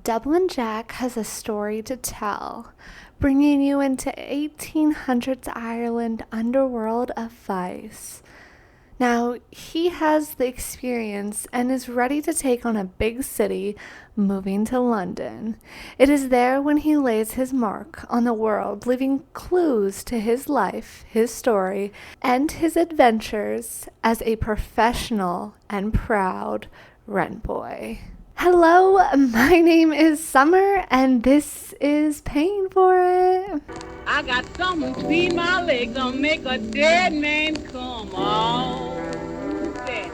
Dublin Jack has a story to tell, bringing you into 1800s Ireland underworld of vice. Now, he has the experience and is ready to take on a big city, moving to London. It is there when he lays his mark on the world, leaving clues to his life, his story, and his adventures as a professional and proud rent boy. Hello, my name is Summer, and this is Paying for It. I got something between my legs that'll make a dead man come. Oh, that.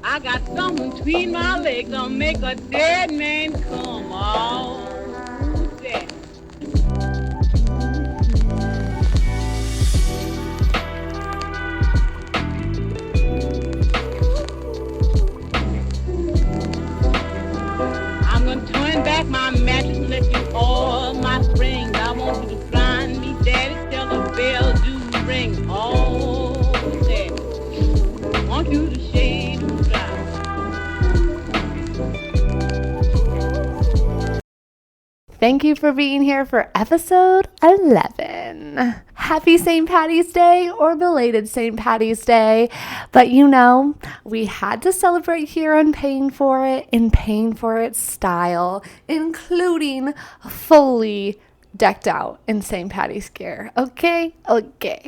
I got something between my legs that'll make a dead man come. Oh, that. I'm gonna turn back my mattress and let you all my springs. I want you to find me, daddy, till the bell do ring. Oh, daddy, I want you to shade and dry. Thank you for being here for episode 11. Happy St. Patty's Day or belated St. Patty's Day. But we had to celebrate here on Paying for It in Paying for It style, including fully decked out in St. Patty's gear. Okay. I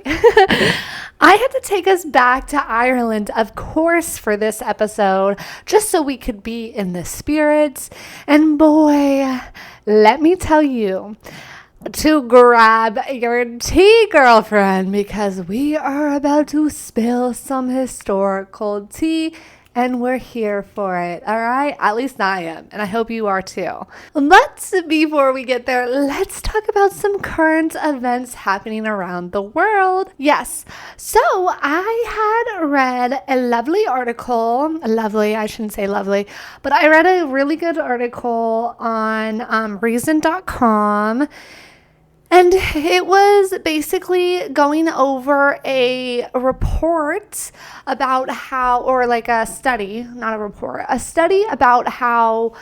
had to take us back to Ireland, of course, for this episode, just so we could be in the spirits. And boy, let me tell you to grab your tea, girlfriend, because we are about to spill some historical tea. And we're here for it, all right? At least I am, and I hope you are too. But before we get there, let's talk about some current events happening around the world. Yes, so I had read a lovely article, I shouldn't say lovely, but I read a really good article on reason.com. And it was basically going over a report about how, or like a study, not a report, a study about how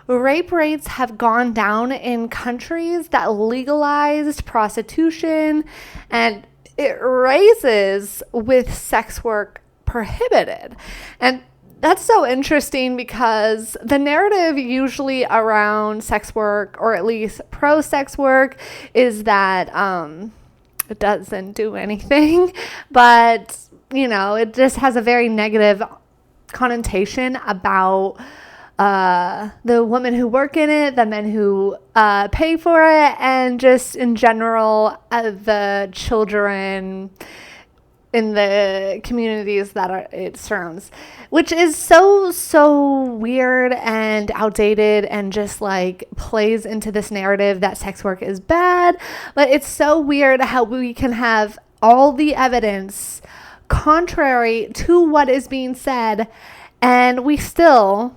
rape rates have gone down in countries that legalized prostitution, and it raises with sex work prohibited. And that's so interesting because the narrative usually around sex work, or at least pro-sex work, is that it doesn't do anything. But, it just has a very negative connotation about the women who work in it, the men who pay for it, and just in general, the children in the communities that it surrounds, which is so weird and outdated, and just like plays into this narrative that sex work is bad. But it's so weird how we can have all the evidence contrary to what is being said, and we still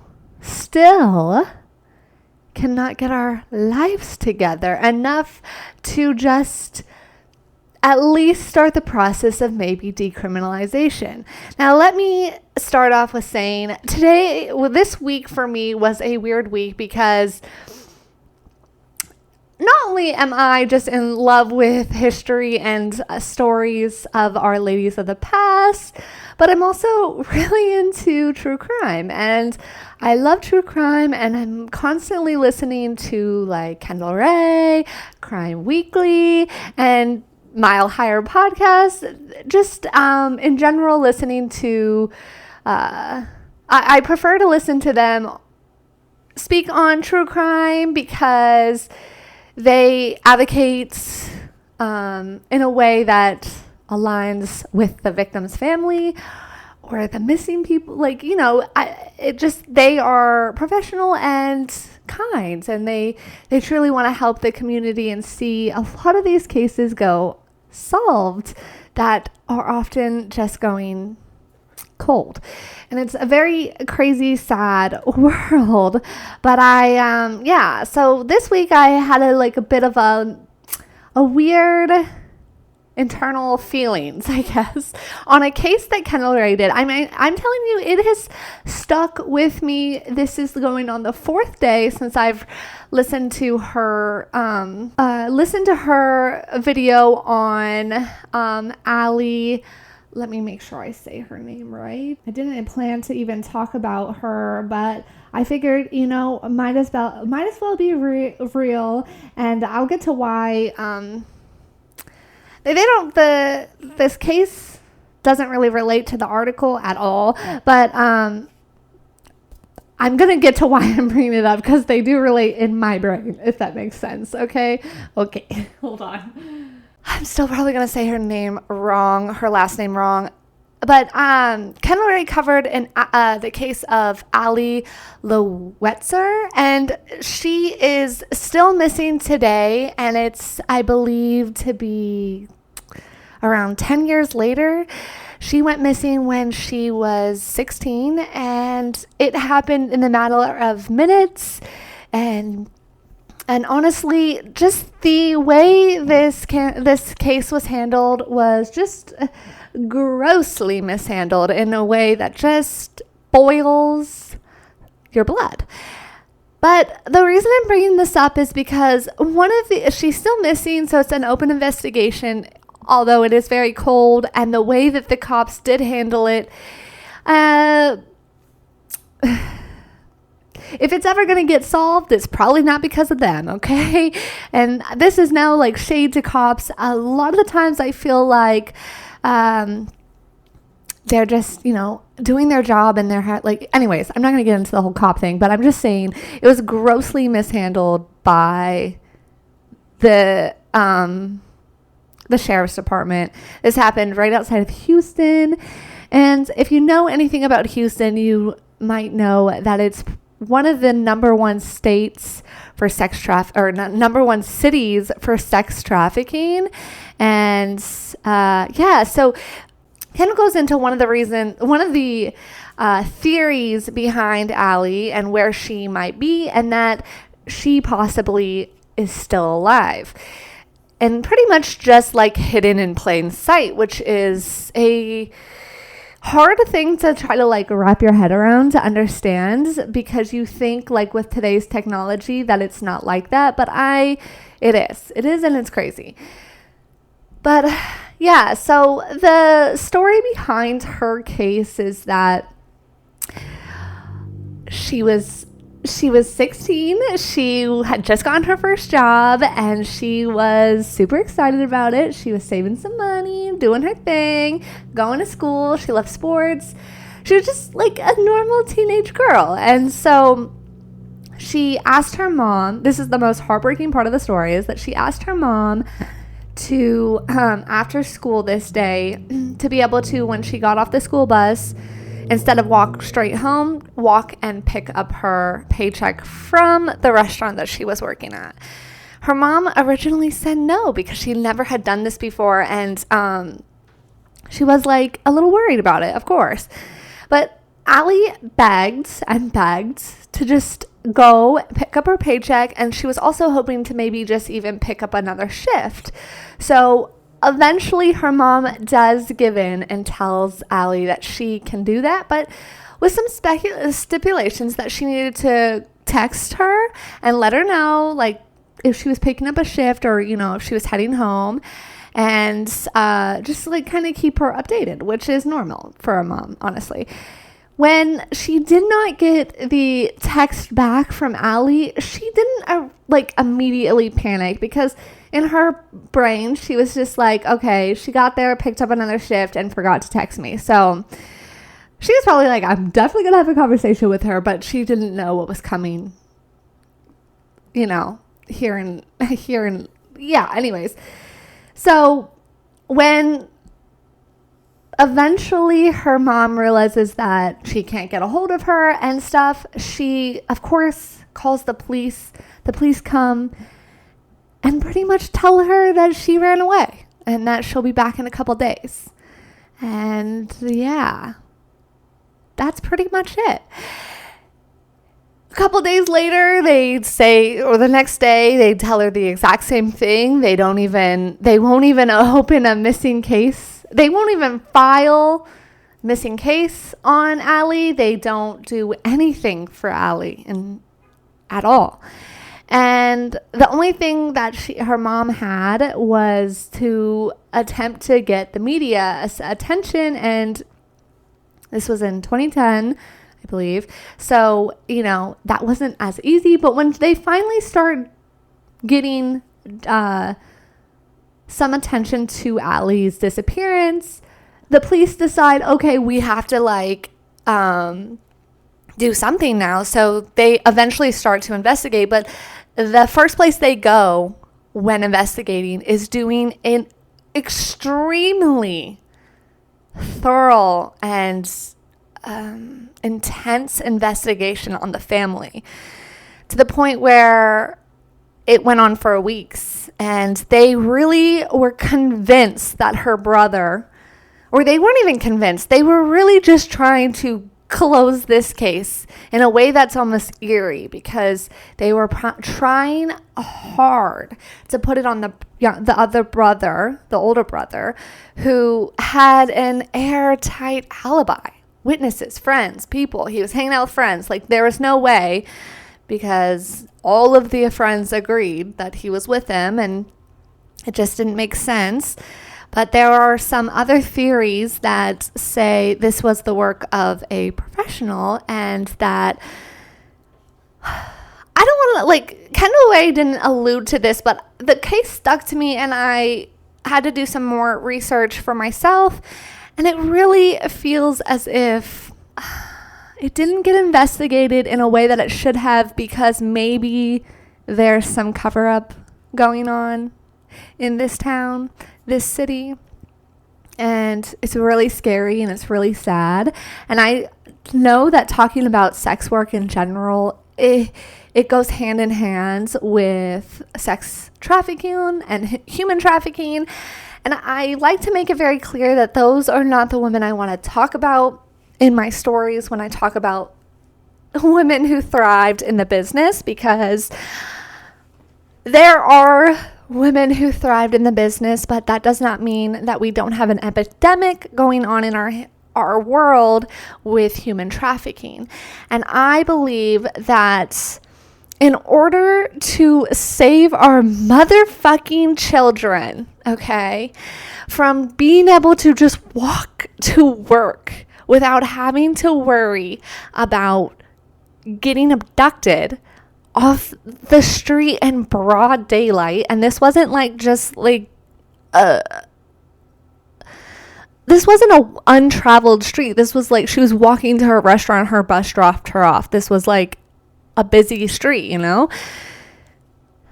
cannot get our lives together enough to just at least start the process of maybe decriminalization. Now, let me start off with saying this week for me was a weird week, because not only am I just in love with history and stories of our ladies of the past, but I'm also really into true crime. And I love true crime, and I'm constantly listening to like Kendall Ray, Crime Weekly, and Mile Higher podcast, just in general listening to, I prefer to listen to them speak on true crime because they advocate in a way that aligns with the victim's family or the missing people. Like, they are professional and kind, and they truly want to help the community and see a lot of these cases go solved that are often just going cold. And it's a very crazy, sad world. But so this week I had a bit of a weird internal feelings, I guess, on a case that Chandler did. I mean, I'm telling you, it has stuck with me. This is going on the 4th day since I've listened to her video on Allie. Let me make sure I say her name right. I didn't plan to even talk about her, but I figured, might as well be real, and I'll get to why. This case doesn't really relate to the article at all, but I'm going to get to why I'm bringing it up, because they do relate in my brain, if that makes sense. Okay, hold on. I'm still probably going to say her last name wrong. But Ken already covered the case of Ali Lowetzer, and she is still missing today, and it's, I believe, to be around 10 years later. She went missing when she was 16, and it happened in the matter of minutes, and honestly, just the way this case was handled was just grossly mishandled in a way that just boils your blood. But the reason I'm bringing this up is because she's still missing, so it's an open investigation, although it is very cold, and the way that the cops did handle it, if it's ever going to get solved, it's probably not because of them, okay? And this is now like shade to cops. A lot of the times I feel like they're just, doing their job, and they're anyways, I'm not going to get into the whole cop thing, but I'm just saying it was grossly mishandled by the sheriff's department. This happened right outside of Houston. And if you know anything about Houston, you might know that it's one of the number one states for number one cities for sex trafficking. And so kind of goes into one of the theories behind Allie and where she might be, and that she possibly is still alive. And pretty much just hidden in plain sight, which is a hard thing to try to wrap your head around to understand, because you think with today's technology that it's not like that, but it is, and it's crazy. But yeah, so the story behind her case is that she was 16. She had just gotten her first job, and she was super excited about it. She was saving some money, doing her thing, going to school. She loved sports. She was just a normal teenage girl. And so she asked her mom, this is the most heartbreaking part of the story, is that she asked her mom to, after school this day, to be able to, when she got off the school bus, instead of walk straight home, walk and pick up her paycheck from the restaurant that she was working at. Her mom originally said no, because she never had done this before, and she was a little worried about it, of course. But Allie begged to just go pick up her paycheck, and she was also hoping to maybe just even pick up another shift. So eventually her mom does give in and tells Allie that she can do that, but with some stipulations that she needed to text her and let her know if she was picking up a shift, or if she was heading home, and just kind of keep her updated, which is normal for a mom, honestly. When she did not get the text back from Allie, she didn't immediately panic, because in her brain, she was just okay, she got there, picked up another shift, and forgot to text me. So she was probably I'm definitely going to have a conversation with her, but she didn't know what was coming, here and yeah, anyways. So when eventually her mom realizes that she can't get a hold of her and stuff, she, of course, calls the police. The police come and pretty much tell her that she ran away and that she'll be back in a couple days. And yeah, that's pretty much it. A couple days later, they say, or the next day, they tell her the exact same thing. They won't even open a missing case. They won't even file missing case on Allie. They don't do anything for Allie at all. And the only thing that her mom had was to attempt to get the media attention. And this was in 2010, I believe. So, that wasn't as easy. But when they finally started getting some attention to Allie's disappearance, the police decide, okay, we have to do something now. So they eventually start to investigate. But the first place they go when investigating is doing an extremely thorough and intense investigation on the family, to the point where it went on for weeks, and they really were convinced that her brother, or they weren't even convinced, they were really just trying to close this case in a way that's almost eerie, because they were trying hard to put it on the other brother, the older brother, who had an airtight alibi. Witnesses, friends, people. He was hanging out with friends. There was no way, because all of the friends agreed that he was with them, and it just didn't make sense. But there are some other theories that say this was the work of a professional, and that I don't want to, Kendall Way didn't allude to this, but the case stuck to me, and I had to do some more research for myself. And it really feels as if it didn't get investigated in a way that it should have, because maybe there's some cover-up going on in this town, this city. And it's really scary and it's really sad. And I know that talking about sex work in general, it goes hand in hand with sex trafficking and human trafficking. And I like to make it very clear that those are not the women I want to talk about in my stories when I talk about women who thrived in the business, because there are women who thrived in the business, but that does not mean that we don't have an epidemic going on in our world with human trafficking. And I believe that in order to save our motherfucking children, okay, from being able to just walk to work without having to worry about getting abducted off the street in broad daylight. And this wasn't this wasn't an untraveled street. This was she was walking to her restaurant, her bus dropped her off. This was a busy street,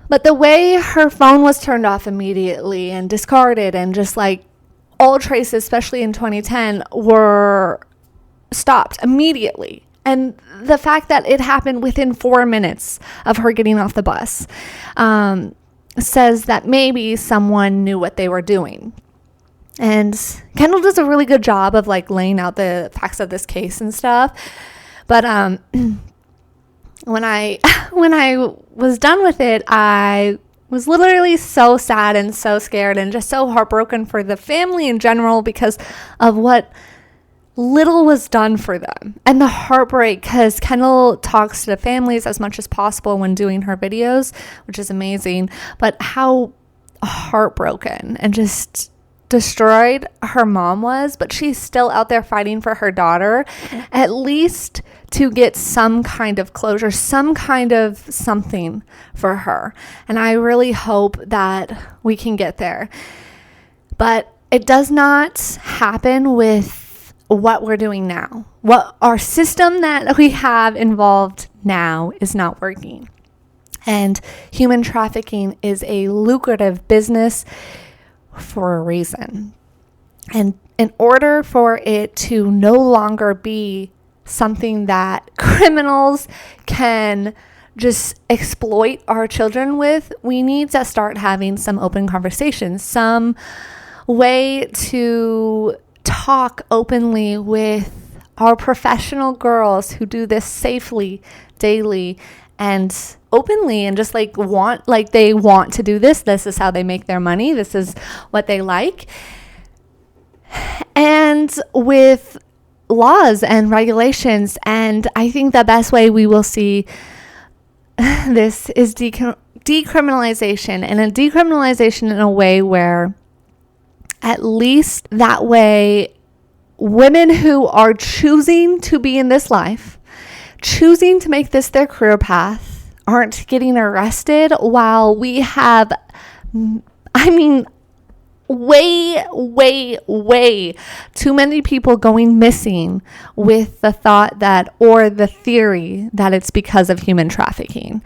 But the way her phone was turned off immediately and discarded, and just all traces, especially in 2010, were stopped immediately. And the fact that it happened within 4 minutes of her getting off the bus says that maybe someone knew what they were doing. And Kendall does a really good job of laying out the facts of this case and stuff. But when I was done with it, I was literally so sad and so scared and just so heartbroken for the family in general, because of what little was done for them, and the heartbreak, because Kendall talks to the families as much as possible when doing her videos, which is amazing, but how heartbroken and just destroyed her mom was. But she's still out there fighting for her daughter, at least to get some kind of closure, some kind of something for her. And I really hope that we can get there. But it does not happen with what we're doing now. What our system that we have involved now is not working. And human trafficking is a lucrative business for a reason. And in order for it to no longer be something that criminals can just exploit our children with, we need to start having some open conversations, some way to talk openly with are professional girls who do this safely, daily, and openly, and just like they want to do this. This is how they make their money. This is what they like. And with laws and regulations, and I think the best way we will see this is decriminalization, and a decriminalization in a way where at least that way women who are choosing to be in this life, choosing to make this their career path, aren't getting arrested, while we have, way too many people going missing with the thought that, or the theory that it's because of human trafficking.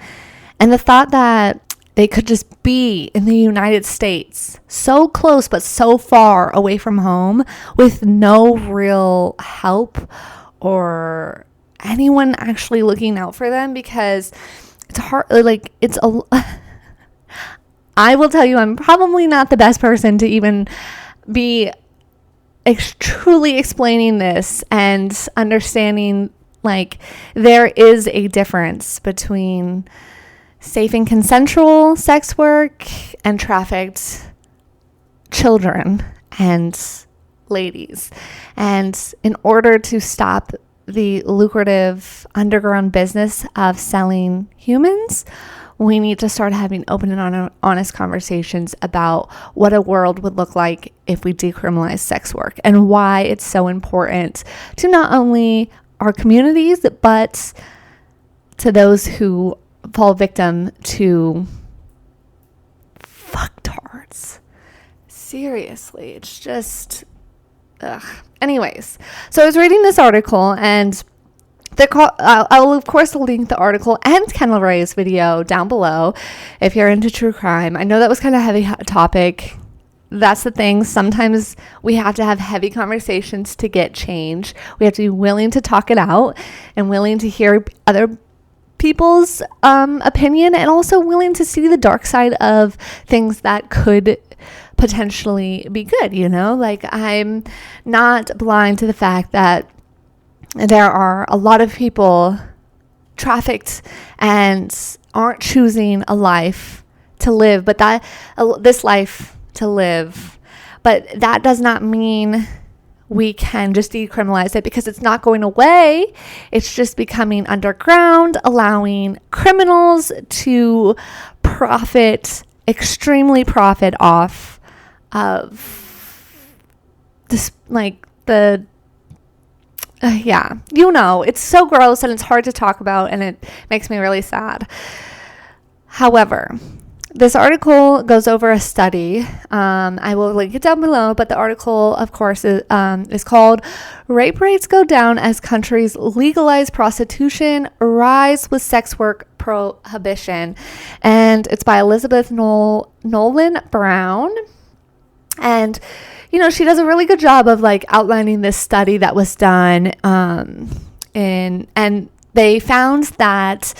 And the thought that they could just be in the United States, so close but so far away from home, with no real help or anyone actually looking out for them, because it's hard. I will tell you, I'm probably not the best person to even be truly explaining this and understanding, like, there is a difference between safe and consensual sex work and trafficked children and ladies. And in order to stop the lucrative underground business of selling humans, we need to start having open and honest conversations about what a world would look like if we decriminalize sex work, and why it's so important to not only our communities, but to those who fall victim to fucktards. Seriously, it's just, ugh. Anyways, so I was reading this article, and I will, of course, link the article and Kendall Ray's video down below if you're into true crime. I know that was kind of a heavy topic. That's the thing. Sometimes we have to have heavy conversations to get change. We have to be willing to talk it out and willing to hear other people's opinion, and also willing to see the dark side of things that could potentially be good. Like, I'm not blind to the fact that there are a lot of people trafficked and aren't choosing a life to live, but this life to live. But that does not mean we can just decriminalize it, because it's not going away. It's just becoming underground, allowing criminals to extremely profit off of this, like the it's so gross, and it's hard to talk about, and it makes me really sad. However, this article goes over a study. I will link it down below, but the article, of course, is called "Rape Rates Go Down as Countries Legalize Prostitution, Rise with Sex Work Prohibition," and it's by Elizabeth Nolan Brown. And she does a really good job of like outlining this study that was done. And they found that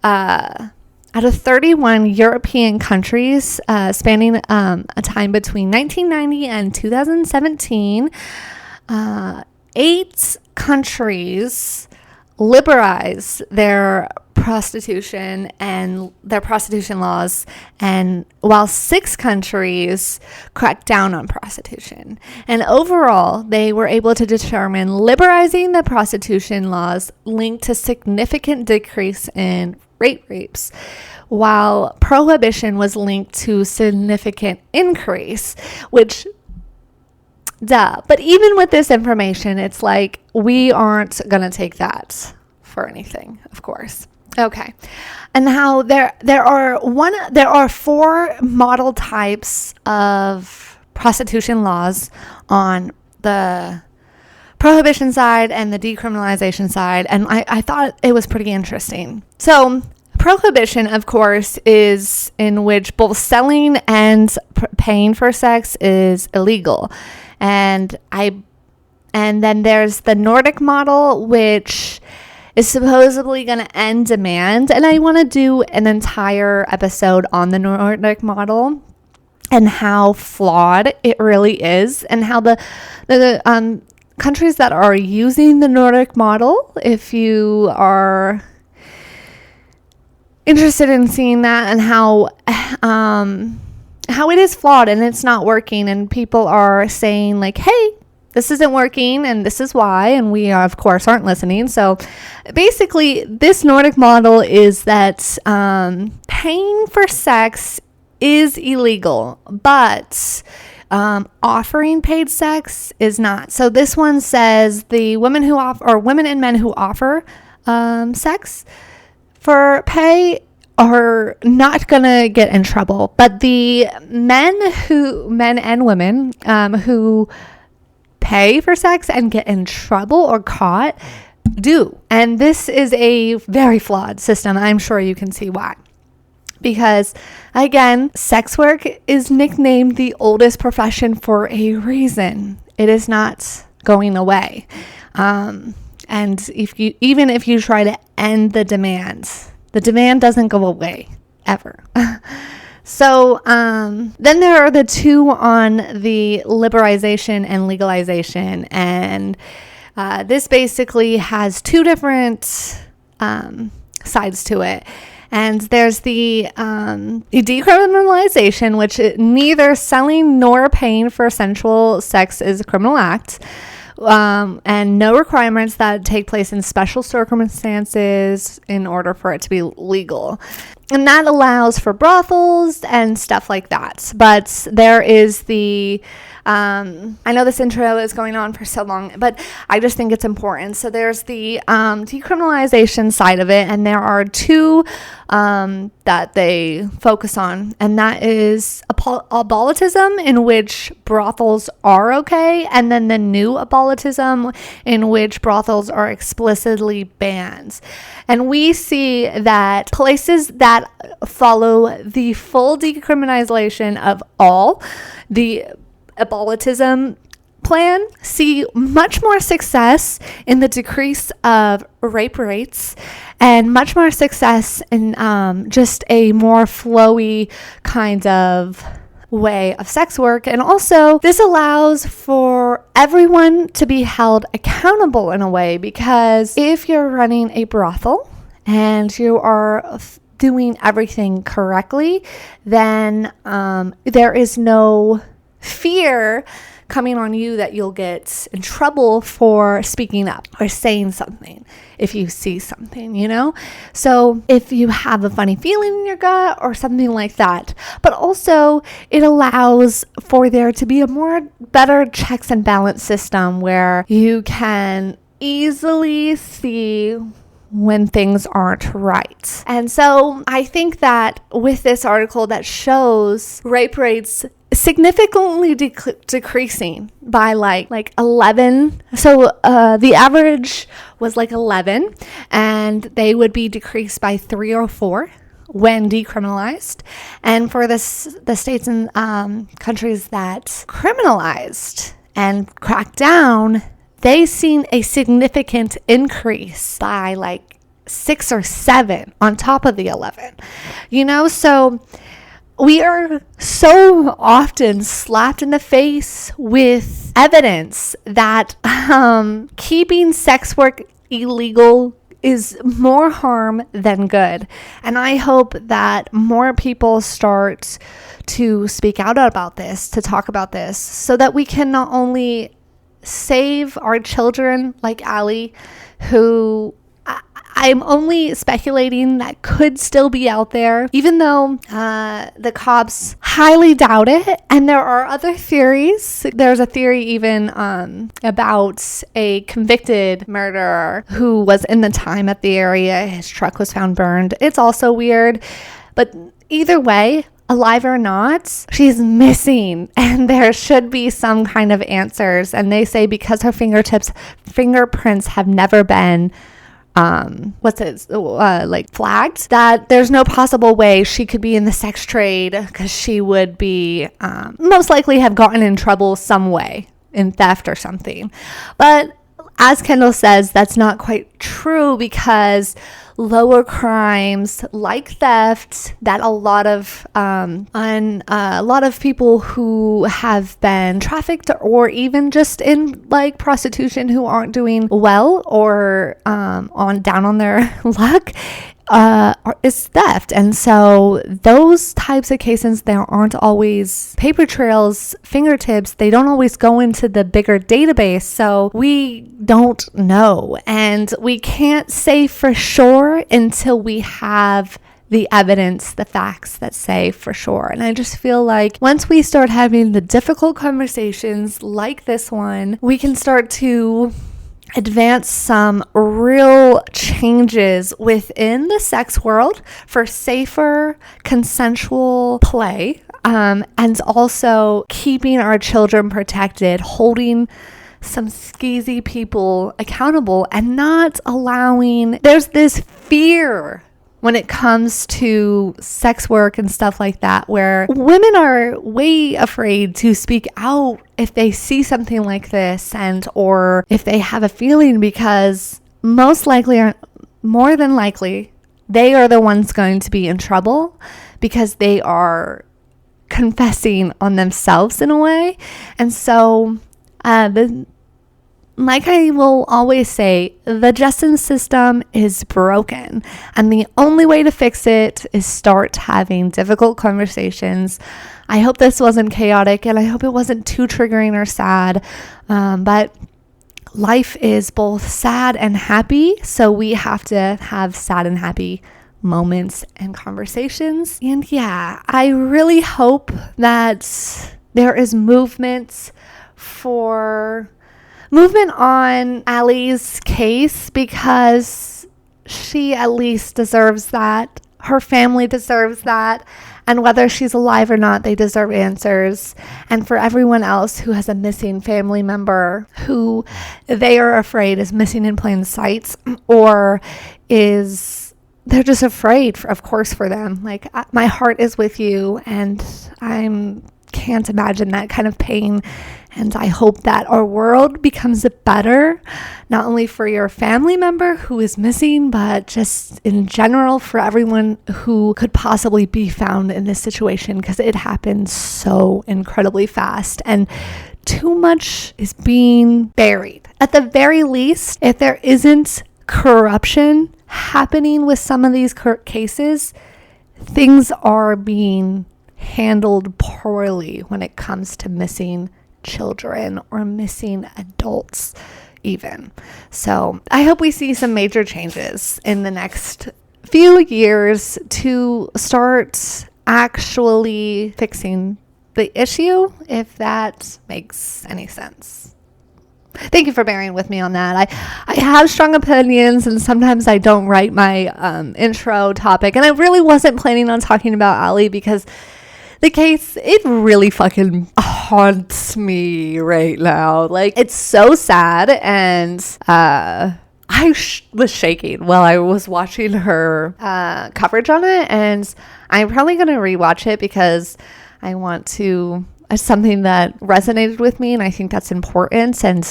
out of 31 European countries, spanning a time between 1990 and 2017, 8 countries liberalize their prostitution and their prostitution laws, and while 6 countries crack down on prostitution. And overall, they were able to determine liberalizing the prostitution laws linked to significant decrease in rapes, while prohibition was linked to significant increase, which but even with this information, it's like we aren't going to take that for anything, of course. Okay. And now there are 4 model types of prostitution laws on the prohibition side and the decriminalization side, and I thought it was pretty interesting. So prohibition, of course, is in which both selling and paying for sex is illegal. And then there's the Nordic model, which is supposedly going to end demand. And I want to do an entire episode on the Nordic model and how flawed it really is, and how the countries that are using the Nordic model, if you are interested in seeing that and how it is flawed and it's not working, and people are saying like, hey, this isn't working and this is why, and we of course aren't listening. So basically this Nordic model is that paying for sex is illegal, but offering paid sex is not. So this one says the women who offer, or women and men who offer sex for pay are not gonna get in trouble, but the men and women who pay for sex and get in trouble or caught do. And this is a very flawed system. I'm sure you can see why. Because again, sex work is nicknamed the oldest profession for a reason. It is not going away. And if you try to end the demand doesn't go away ever. So then there are the two on the liberalization and legalization. And this basically has two different sides to it. And there's the decriminalization, which neither selling nor paying for sensual sex is a criminal act. And no requirements that take place in special circumstances in order for it to be legal. And that allows for brothels and stuff like that. But there is the, I know this intro is going on for so long, but I just think it's important. So there's the decriminalization side of it, and there are two that they focus on, and that is abolitism, in which brothels are okay, and then the new abolitism, in which brothels are explicitly banned. And we see that places that follow the full decriminalization of all the abolitism plan see much more success in the decrease of rape rates, and much more success in just a more flowy kind of way of sex work. And also this allows for everyone to be held accountable in a way, because if you're running a brothel and you are doing everything correctly, then there is no fear coming on you that you'll get in trouble for speaking up or saying something if you see something, you know? So if you have a funny feeling in your gut or something like that. But also it allows for there to be a better checks and balance system where you can easily see when things aren't right. And so I think that with this article that shows rape rates significantly decreasing by like 11. So the average was like 11, and they would be decreased by 3 or 4 when decriminalized. And for the states and countries that criminalized and cracked down, they seen a significant increase by like 6 or 7 on top of the 11. You know, so we are so often slapped in the face with evidence that keeping sex work illegal is more harm than good. And I hope that more people start to speak out about this, to talk about this, so that we can not only save our children like Allie, who I'm only speculating that could still be out there, even though the cops highly doubt it. And there are other theories. There's a theory even about a convicted murderer who was in the time at the area. His truck was found burned. It's also weird. But either way, alive or not, she's missing, and there should be some kind of answers. And they say because her fingerprints have never been flagged, that there's no possible way she could be in the sex trade, because she would be most likely have gotten in trouble some way in theft or something. But as Kendall says, that's not quite true, because lower crimes like theft that a lot of people who have been trafficked or even just in like prostitution who aren't doing well or down on their luck is theft. And so those types of cases, there aren't always paper trails, fingertips. They don't always go into the bigger database. So we don't know. And we can't say for sure until we have the evidence, the facts that say for sure. And I just feel like once we start having the difficult conversations like this one, we can start to advance some real changes within the sex world for safer, consensual play, and also keeping our children protected, holding some skeezy people accountable, and not allowing, there's this fear when it comes to sex work and stuff like that, where women are way afraid to speak out if they see something like this or if they have a feeling, because more than likely, they are the ones going to be in trouble because they are confessing on themselves in a way. And so, like I will always say, the justice system is broken, and the only way to fix it is start having difficult conversations. I hope this wasn't chaotic, and I hope it wasn't too triggering or sad, but life is both sad and happy, so we have to have sad and happy moments and conversations. And yeah, I really hope that there is movement on Allie's case, because she at least deserves that. Her family deserves that. And whether she's alive or not, they deserve answers. And for everyone else who has a missing family member who they are afraid is missing in plain sight, or they're just afraid, of course, for them. Like, my heart is with you, and I can't imagine that kind of pain. And I hope that our world becomes better, not only for your family member who is missing, but just in general for everyone who could possibly be found in this situation, because it happens so incredibly fast and too much is being buried. At the very least, if there isn't corruption happening with some of these cases, things are being handled poorly when it comes to missing children or missing adults even. So I hope we see some major changes in the next few years to start actually fixing the issue, if that makes any sense. Thank you for bearing with me on that. I have strong opinions, and sometimes I don't write my intro topic, and I really wasn't planning on talking about Allie, because the case, it really fucking haunts me right now. Like, it's so sad, and I was shaking while I was watching her coverage on it, and I'm probably going to rewatch it because I want to. It's something that resonated with me, and I think that's important. And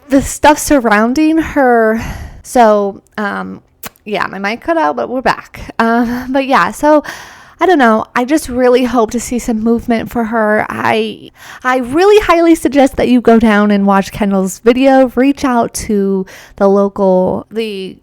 the stuff surrounding her. So, yeah, my mic cut out, but we're back. But yeah, so I don't know. I just really hope to see some movement for her. I really highly suggest that you go down and watch Kendall's video. Reach out to the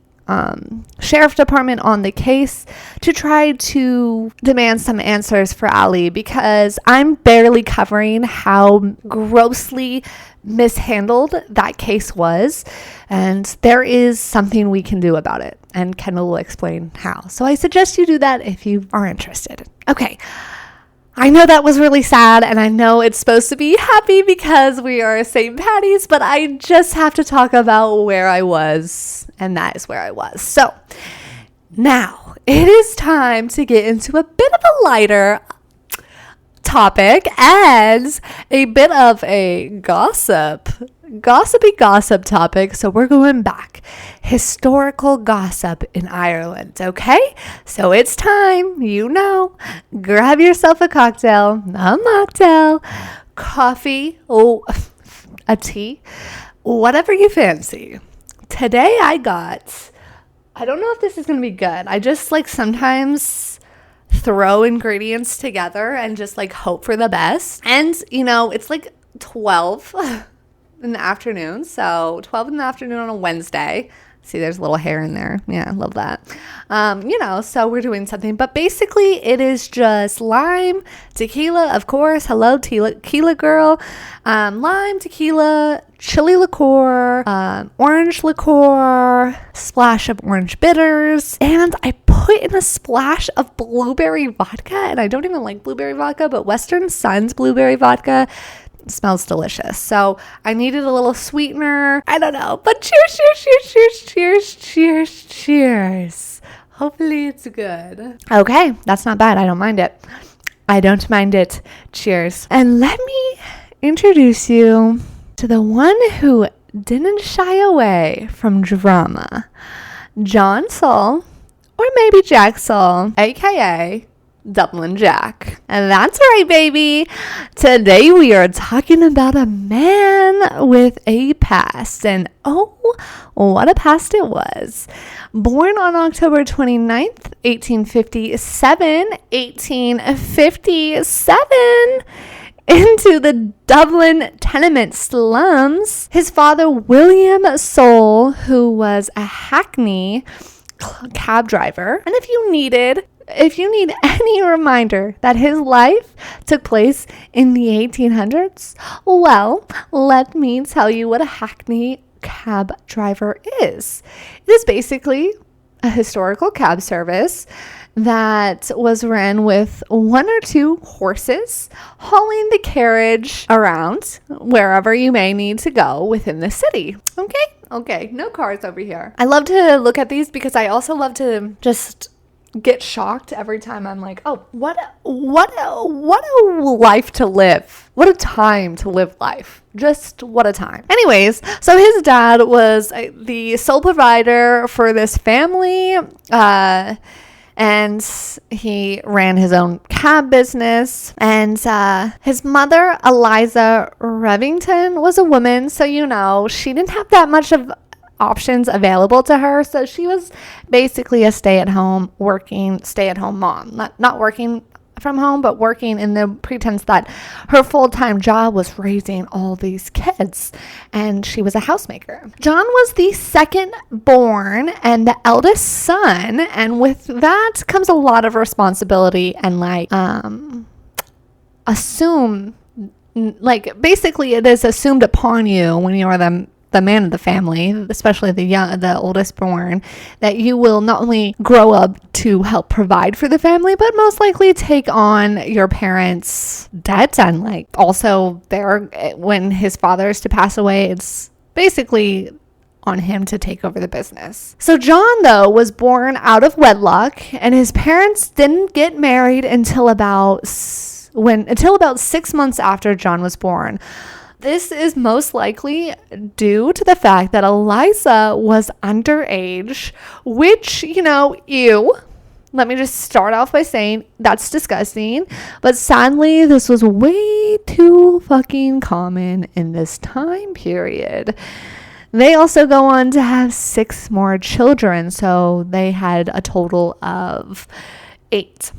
sheriff department on the case to try to demand some answers for Allie, because I'm barely covering how grossly mishandled that case was, and there is something we can do about it, and Kendall will explain how. So I suggest you do that if you are interested. Okay, I know that was really sad, and I know it's supposed to be happy because we are St. Patty's, but I just have to talk about where I was, and that is where I was. So now it is time to get into a bit of a lighter topic and a bit of a gossipy gossip topic. So we're going back. Historical gossip in Ireland, okay? So it's time, grab yourself a cocktail, a mocktail, coffee, a tea, whatever you fancy. Today I got I don't know if this is going to be good. I just like sometimes throw ingredients together and just like hope for the best. And, you know, it's like 12 in the afternoon. So 12 in the afternoon on a Wednesday. See, there's a little hair in there. Yeah, I love that. You know, so we're doing something. But basically, it is just lime, tequila, of course. Hello, tequila girl. Lime, tequila, chili liqueur, orange liqueur, splash of orange bitters. And I put in a splash of blueberry vodka. And I don't even like blueberry vodka, but Western Sun's blueberry vodka smells delicious. So I needed a little sweetener. I don't know, but cheers. Hopefully it's good. Okay, that's not bad. I don't mind it. Cheers. And let me introduce you to the one who didn't shy away from drama. John Saul, or maybe Jack Saul, aka Dublin Jack. And that's right, baby. Today we are talking about a man with a past. And oh, what a past it was. Born on October 29th, 1857, into the Dublin tenement slums. His father, William Saul, who was a Hackney cab driver. And if you need any reminder that his life took place in the 1800s, well, let me tell you what a Hackney cab driver is. It is basically a historical cab service that was ran with one or two horses hauling the carriage around wherever you may need to go within the city. Okay, no cars over here. I love to look at these because I also love to just get shocked every time I'm like, oh, what a life to live. What a time to live life. Just what a time. Anyways, so his dad was the sole provider for this family, and he ran his own cab business. And his mother, Eliza Revington, was a woman, so you know, she didn't have that much of options available to her, so she was basically a stay-at-home mom, not working from home, but working in the pretense that her full-time job was raising all these kids, and she was a housemaker. John was the second born and the eldest son, and with that comes a lot of responsibility and basically it is assumed upon you when you are the man of the family, especially the oldest born, that you will not only grow up to help provide for the family, but most likely take on your parents' debts. And also when his father is to pass away, it's basically on him to take over the business. So John, though, was born out of wedlock, and his parents didn't get married until about 6 months after John was born. This is most likely due to the fact that Eliza was underage, which, let me just start off by saying that's disgusting. But sadly, this was way too fucking common in this time period. They also go on to have 6 more children, so they had a total of 8.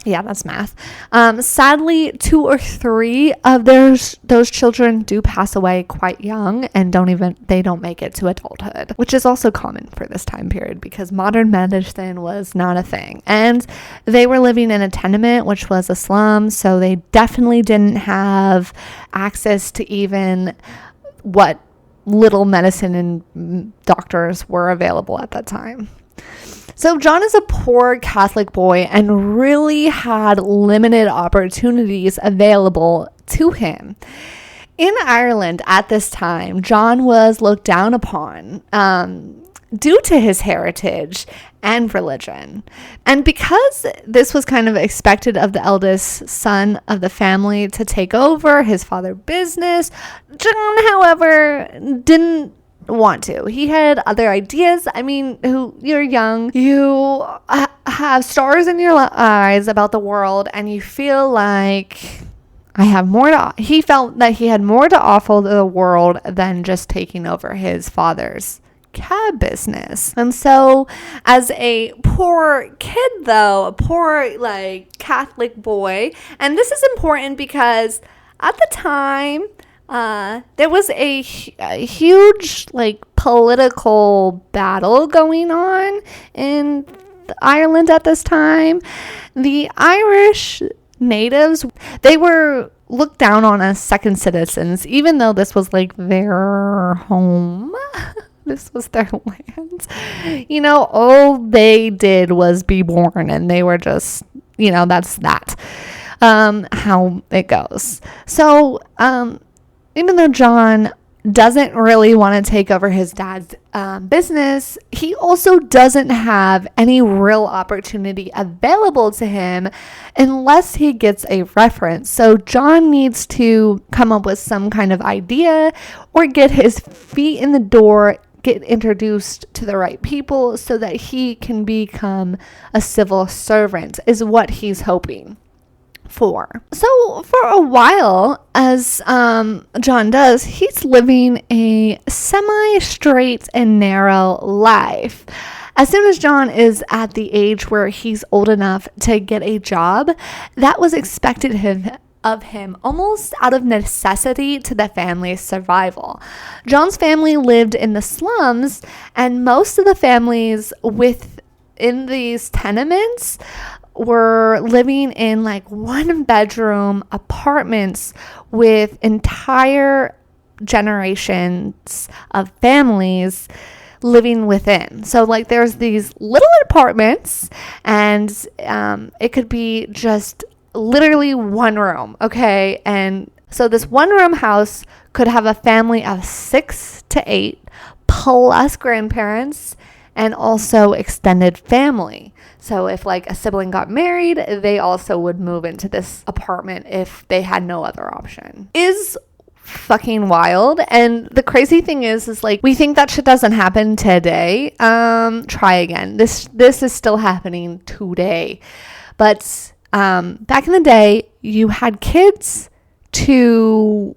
Yeah, that's math. Sadly, 2 or 3 of those children do pass away quite young and they don't make it to adulthood, which is also common for this time period because modern medicine was not a thing. And they were living in a tenement, which was a slum, so they definitely didn't have access to even what little medicine and doctors were available at that time. So John is a poor Catholic boy and really had limited opportunities available to him. In Ireland at this time, John was looked down upon due to his heritage and religion. And because this was kind of expected of the eldest son of the family to take over his father's business, John, however, didn't want to. He had other ideas. I mean, you're young, you have stars in your eyes about the world, and you feel like he felt that he had more to offer the world than just taking over his father's cab business. And so as a poor kid, though, a poor like Catholic boy, and this is important because at the time there was a huge like political battle going on in Ireland at this time. The Irish natives, they were looked down on as second citizens, even though this was like their home. This was their land. You know, all they did was be born, and they were just, you know, that's that. How it goes. So, even though John doesn't really want to take over his dad's business, he also doesn't have any real opportunity available to him unless he gets a reference. So John needs to come up with some kind of idea or get his feet in the door, get introduced to the right people so that he can become a civil servant, is what he's hoping for. So for a while, as John does, he's living a semi-straight and narrow life. As soon as John is at the age where he's old enough to get a job, that was expected of him almost out of necessity to the family's survival. John's family lived in the slums, and most of the families within these tenements were living in like 1-bedroom apartments with entire generations of families living within. So like there's these little apartments, and it could be just literally one room, okay? And so this 1-room house could have a family of 6 to 8 plus grandparents and also extended family. So if like a sibling got married, they also would move into this apartment if they had no other option. Is fucking wild. And the crazy thing is like, we think that shit doesn't happen today. Try again. This is still happening today. But back in the day, you had kids to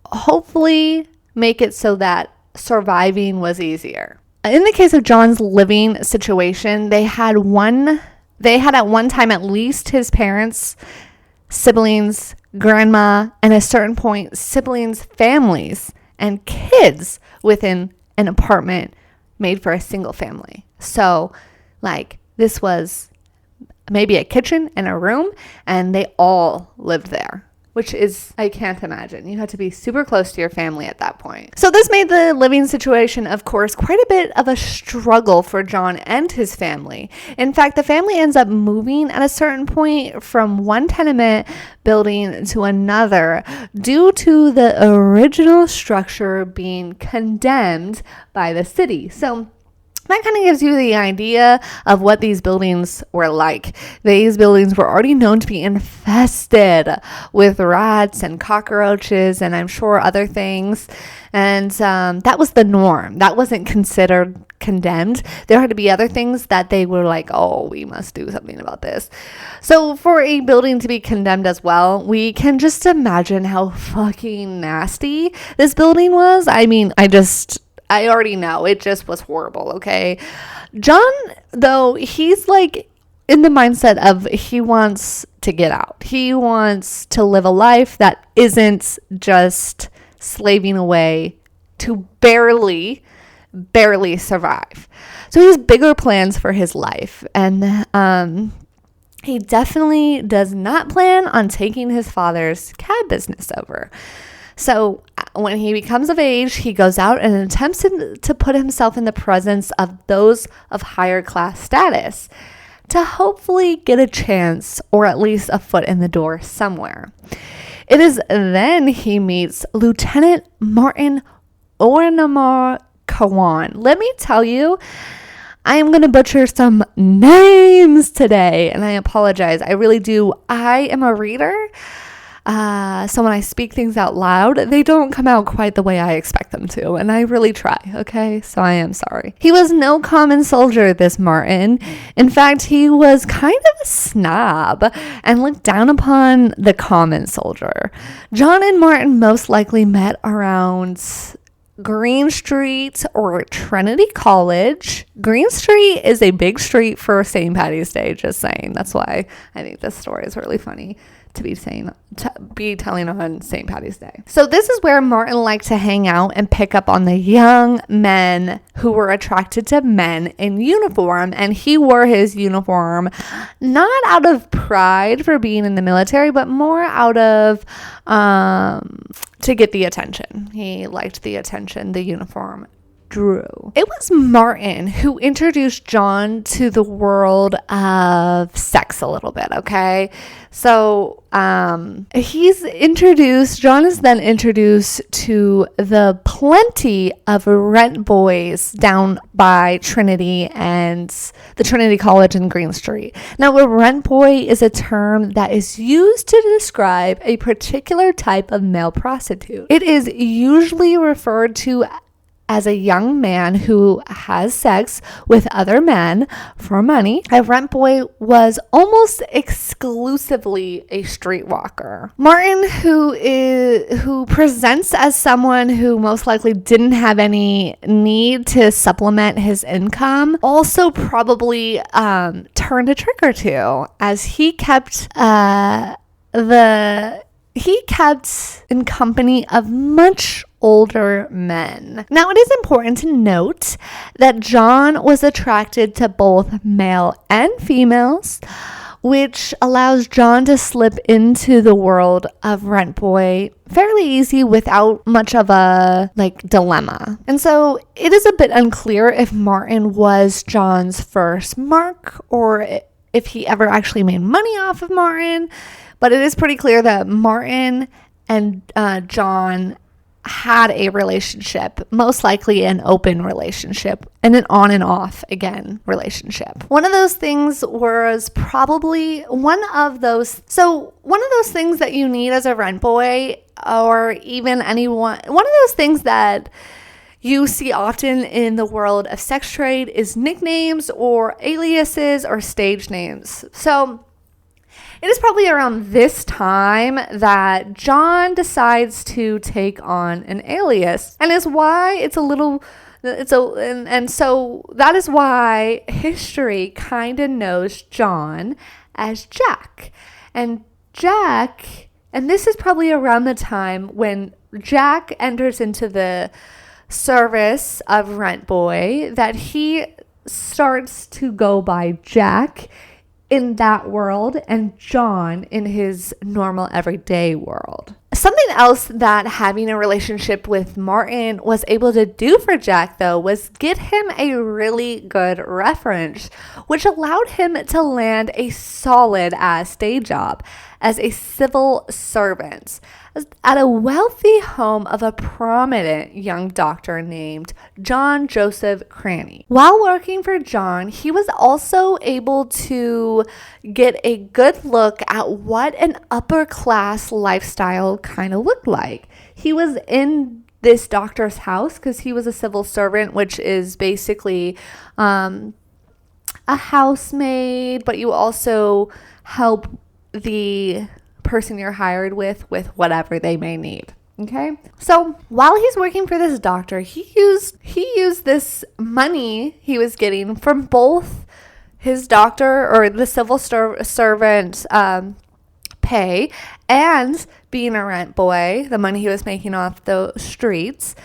hopefully make it so that surviving was easier. In the case of John's living situation, they had at one time at least his parents, siblings, grandma, and at a certain point, siblings, families, and kids within an apartment made for a single family. So, like, this was maybe a kitchen and a room, and they all lived there, which is, I can't imagine. You had to be super close to your family at that point. So this made the living situation, of course, quite a bit of a struggle for John and his family. In fact, the family ends up moving at a certain point from one tenement building to another due to the original structure being condemned by the city. So that kind of gives you the idea of what these buildings were like. These buildings were already known to be infested with rats and cockroaches and I'm sure other things. And that was the norm. That wasn't considered condemned. There had to be other things that they were like, oh, we must do something about this. So for a building to be condemned as well, we can just imagine how fucking nasty this building was. I mean, I already know. It just was horrible, okay? John, though, he's like in the mindset of he wants to get out. He wants to live a life that isn't just slaving away to barely survive. So he has bigger plans for his life. And he definitely does not plan on taking his father's cab business over. So when he becomes of age, he goes out and attempts to put himself in the presence of those of higher class status to hopefully get a chance or at least a foot in the door somewhere. It is then he meets Lieutenant Martin Oranamor Kawan. Let me tell you, I am going to butcher some names today, and I apologize. I really do. I am a reader. So when I speak things out loud, they don't come out quite the way I expect them to, and I really try, okay? So I am sorry. He was no common soldier, this Martin. In fact, he was kind of a snob and looked down upon the common soldier. John and Martin most likely met around Green Street or Trinity College. Green Street is a big street for St. Patty's Day, just saying. That's why I think this story is really funny to be telling on St. Patty's Day. So this is where Martin liked to hang out and pick up on the young men who were attracted to men in uniform, and he wore his uniform not out of pride for being in the military, but more out of to get the attention. He liked the attention the uniform drew. It was Martin who introduced John to the world of sex a little bit, okay? So John is then introduced to the plenty of rent boys down by Trinity and the Trinity College in Green Street. Now, a rent boy is a term that is used to describe a particular type of male prostitute. It is usually referred to as a young man who has sex with other men for money. A rent boy was almost exclusively a streetwalker. Martin, who presents as someone who most likely didn't have any need to supplement his income, also probably turned a trick or two, as he kept in company of much older men. Now, it is important to note that John was attracted to both male and females, which allows John to slip into the world of rent boy fairly easy without much of a dilemma. And so it is a bit unclear if Martin was John's first mark or if he ever actually made money off of Martin, but it is pretty clear that Martin and John had a relationship, most likely an open relationship, and an on and off again relationship. One of those things was probably one of those things that you need as a rent boy, or even anyone, one of those things that you see often in the world of sex trade is nicknames or aliases or stage names. So it is probably around this time that John decides to take on an alias, and so that is why history kind of knows John as Jack. And this is probably around the time when Jack enters into the service of rent boy, that he starts to go by Jack in that world and John in his normal everyday world. Something else that having a relationship with Martin was able to do for Jack, though, was get him a really good reference, which allowed him to land a solid ass day job as a civil servant at a wealthy home of a prominent young doctor named John Joseph Cranny. While working for John, he was also able to get a good look at what an upper class lifestyle kind of looked like. He was in this doctor's house because he was a civil servant, which is basically a housemaid, but you also help the person you're hired with whatever they may need. Okay, so while he's working for this doctor, he used this money he was getting from both his doctor or the civil servant pay and being a rent boy, the money he was making off the streets,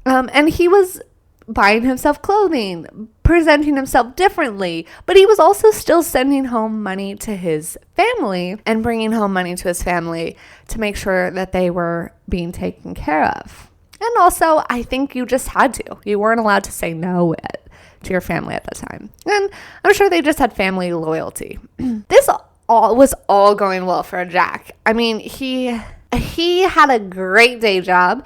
and he was buying himself clothing, presenting himself differently, but he was also still sending home money to his family and bringing home money to his family to make sure that they were being taken care of. And also, I think you just had to. You weren't allowed to say no to your family at the time. And I'm sure they just had family loyalty. This was all going well for Jack. I mean, he had a great day job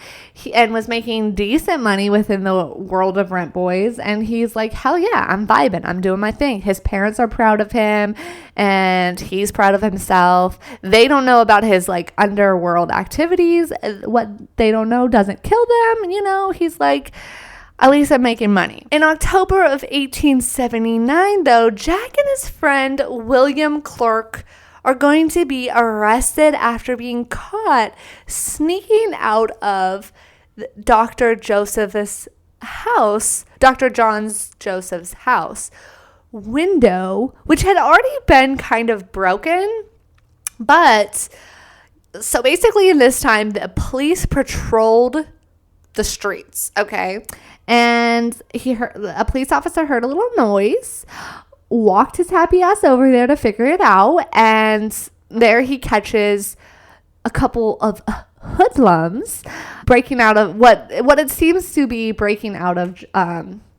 and was making decent money within the world of rent boys. And he's like, hell yeah, I'm vibing. I'm doing my thing. His parents are proud of him and he's proud of himself. They don't know about his underworld activities. What they don't know doesn't kill them. He's like, at least I'm making money. In October of 1879, though, Jack and his friend William Clark are going to be arrested after being caught sneaking out of Dr. Joseph's house, Dr. Joseph's house window, which had already been kind of broken. But so basically in this time, the police patrolled the streets, okay? And a police officer heard a little noise, walked his happy ass over there to figure it out, and there he catches a couple of hoodlums breaking out of what it seems to be breaking out of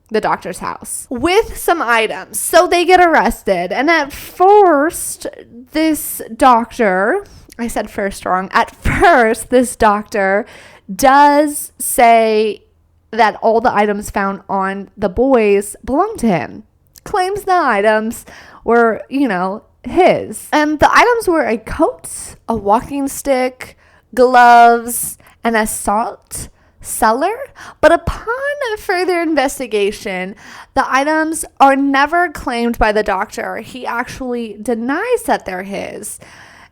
the doctor's house with some items. So they get arrested. And at first, this doctor, I said first wrong. At first, this doctor does say that all the items found on the boys belong to him. Claims the items were, his. And the items were a coat, a walking stick, gloves, and a salt cellar. But upon further investigation, the items are never claimed by the doctor. He actually denies that they're his.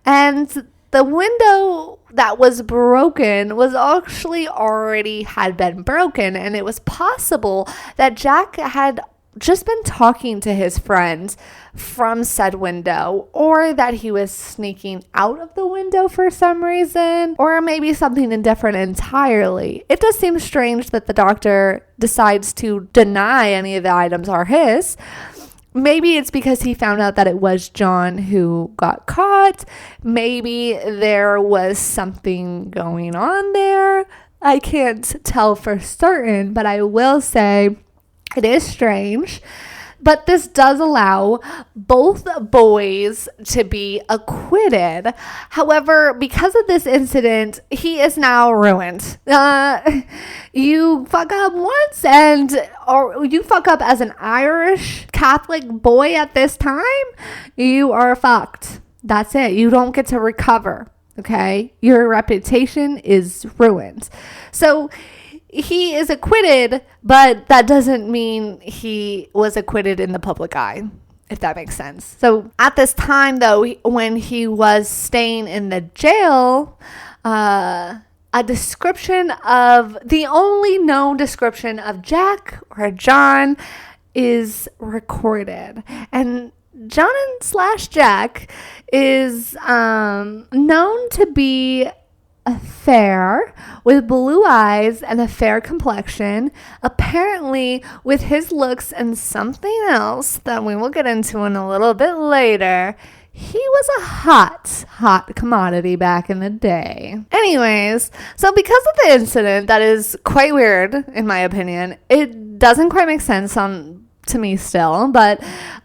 And the window that was broken was actually already had been broken, and it was possible that Jack had just been talking to his friend from said window, or that he was sneaking out of the window for some reason, or maybe something different entirely. It does seem strange that the doctor decides to deny any of the items are his. Maybe it's because he found out that it was John who got caught. Maybe there was something going on there. I can't tell for certain, but I will say it is strange. But this does allow both boys to be acquitted. However, because of this incident, he is now ruined. You fuck up once, or you fuck up as an Irish Catholic boy at this time, you are fucked. That's it. You don't get to recover. Okay? Your reputation is ruined. So he is acquitted, but that doesn't mean he was acquitted in the public eye, if that makes sense. So at this time, though, when he was staying in the jail, a description of the only known description of Jack or John is recorded. And John / Jack is known to be fair, with blue eyes and a fair complexion. Apparently, with his looks and something else that we will get into in a little bit later, he was a hot commodity back in the day. Anyways, so because of the incident that is quite weird, in my opinion, it doesn't quite make sense to me still, but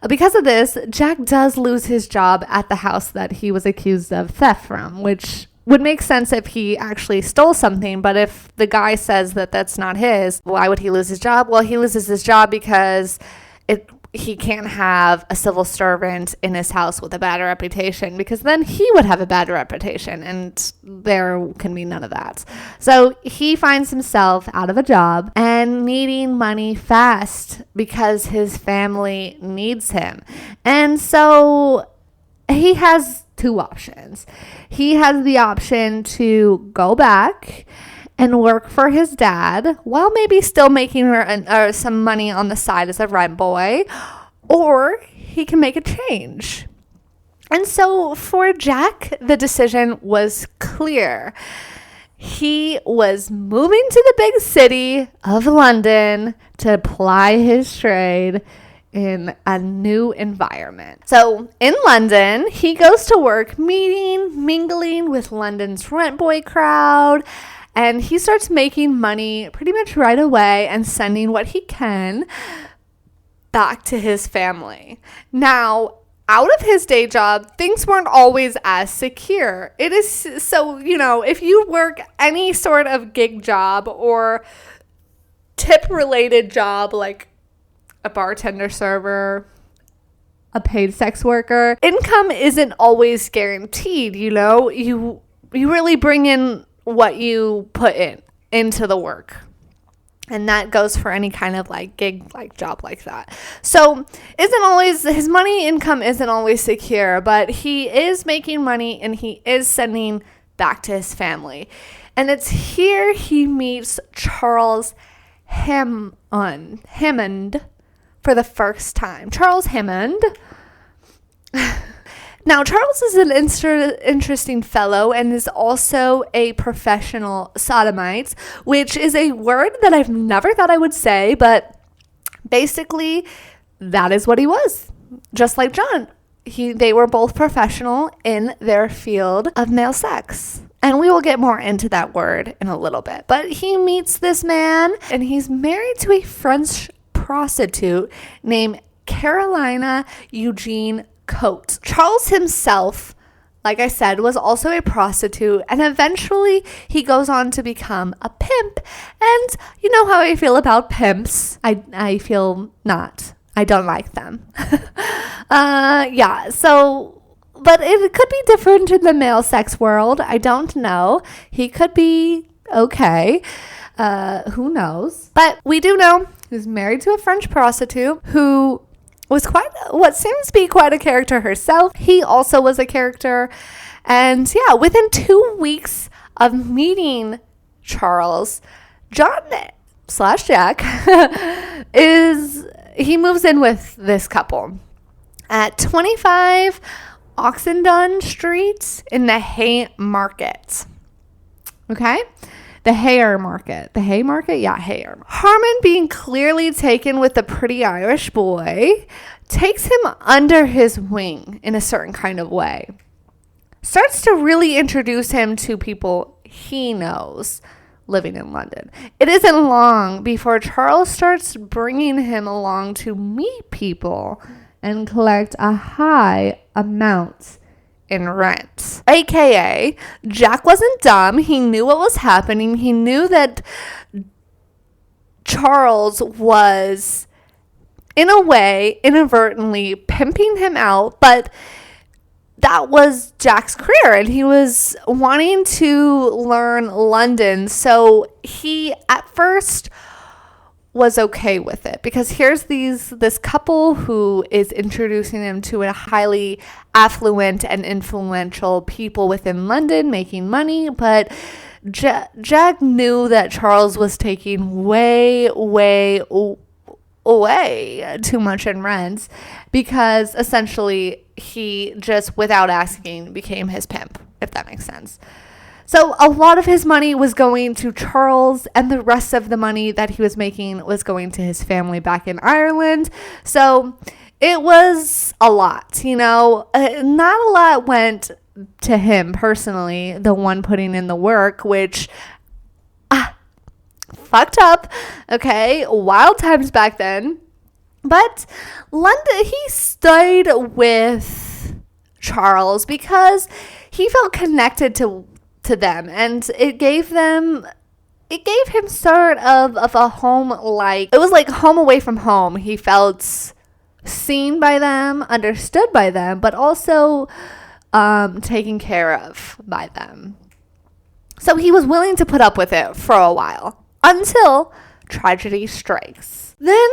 because of this, Jack does lose his job at the house that he was accused of theft from, which would make sense if he actually stole something. But if the guy says that that's not his, why would he lose his job? Well, he loses his job because he can't have a civil servant in his house with a bad reputation, because then he would have a bad reputation, and there can be none of that. So he finds himself out of a job and needing money fast because his family needs him. And so he has two options. He has the option to go back and work for his dad while maybe still making some money on the side as a rent boy, or he can make a change. And so for Jack, the decision was clear. He was moving to the big city of London to ply his trade in a new environment. So in London, he goes to work mingling with London's rent boy crowd, and he starts making money pretty much right away and sending what he can back to his family. Now, out of his day job, things weren't always as secure. It is so, if you work any sort of gig job or tip related job, like a bartender, server, a paid sex worker, income isn't always guaranteed. You really bring in what you put into the work. And that goes for any kind of gig job like that. So his money income isn't always secure, but he is making money and he is sending back to his family. And it's here he meets Charles Hammond for the first time. Charles Hammond. Now, Charles is an interesting fellow and is also a professional sodomite, which is a word that I've never thought I would say, but basically that is what he was. Just like John. They were both professional in their field of male sex. And we will get more into that word in a little bit. But he meets this man, and he's married to a French prostitute named Carolina Eugene Coates. Charles himself, like I said, was also a prostitute, and eventually he goes on to become a pimp. And you know how I feel about pimps. I feel not. I don't like them. But it could be different in the male sex world. I don't know. He could be okay. Who knows? But we do know he's married to a French prostitute who was what seems to be quite a character herself. He also was a character. And yeah, within 2 weeks of meeting Charles, John/Jack he moves in with this couple at 25 Oxendon Street in the Haymarket. Okay? The Haymarket. The Haymarket? Yeah, Haymarket. Harmon, being clearly taken with the pretty Irish boy, takes him under his wing in a certain kind of way. Starts to really introduce him to people he knows living in London. It isn't long before Charles starts bringing him along to meet people and collect a high amount in rent. AKA, Jack wasn't dumb. He knew what was happening. He knew that Charles was, in a way, inadvertently pimping him out, but that was Jack's career, and he was wanting to learn London. So he, at first, was okay with it, because here's this couple who is introducing him to a highly affluent and influential people within London making money. But Jack knew that Charles was taking way too much in rent, because essentially he just, without asking, became his pimp, if that makes sense. So a lot of his money was going to Charles, and the rest of the money that he was making was going to his family back in Ireland. So it was a lot, not a lot went to him personally, the one putting in the work, which fucked up. Okay, wild times back then. But London, he stayed with Charles because he felt connected to them, and it gave him sort of a home, like it was like home away from home. He felt seen by them, understood by them, but also taken care of by them. So he was willing to put up with it for a while, until tragedy strikes. Then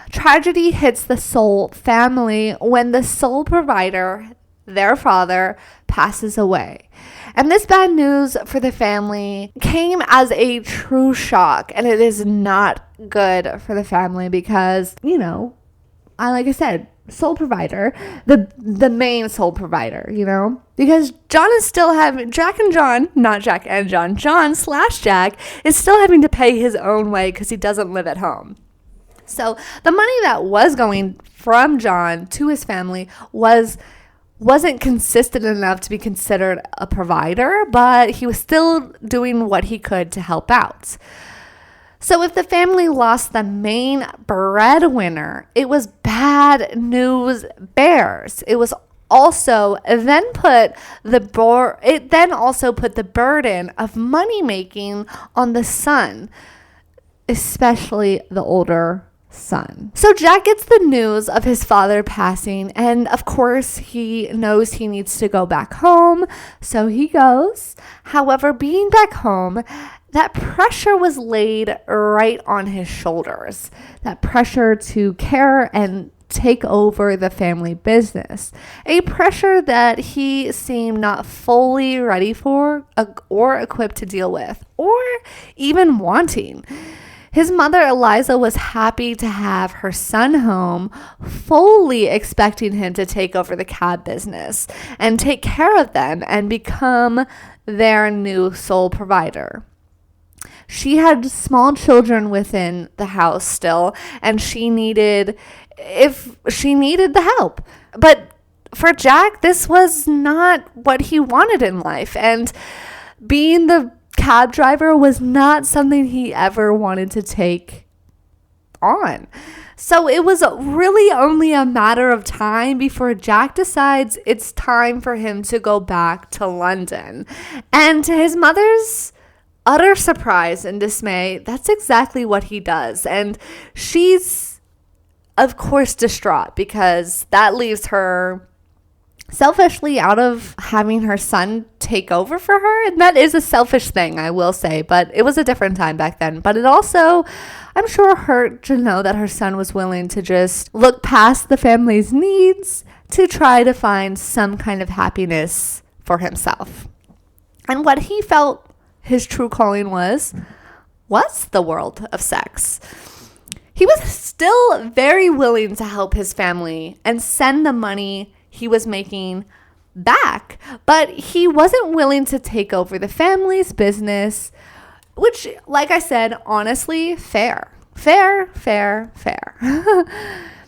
tragedy hits the Saul family when the sole provider, their father, passes away. And this bad news for the family came as a true shock, and it is not good for the family because, like I said, sole provider, the main sole provider, because John is still having, John/Jack is still having to pay his own way because he doesn't live at home. So the money that was going from John to his family wasn't consistent enough to be considered a provider, but he was still doing what he could to help out. So if the family lost the main breadwinner, it was bad news bears. It was also then put the burden of money making on the son, especially the older son. So Jack gets the news of his father passing, and of course he knows he needs to go back home, so he goes. However, being back home, that pressure was laid right on his shoulders. That pressure to care and take over the family business, a pressure that he seemed not fully ready for or equipped to deal with, or even wanting. His mother, Eliza, was happy to have her son home, fully expecting him to take over the cab business and take care of them and become their new sole provider. She had small children within the house still, and she needed the help. But for Jack, this was not what he wanted in life, and being the cab driver was not something he ever wanted to take on. So it was really only a matter of time before Jack decides it's time for him to go back to London. And to his mother's utter surprise and dismay, that's exactly what he does. And she's, of course, distraught because that leaves her selfishly out of having her son take over for her. And that is a selfish thing, I will say, but it was a different time back then. But it also, I'm sure, hurt to know that her son was willing to just look past the family's needs to try to find some kind of happiness for himself. And what he felt his true calling was the world of sex. He was still very willing to help his family and send the money he was making back, but he wasn't willing to take over the family's business, which, like I said, honestly, fair.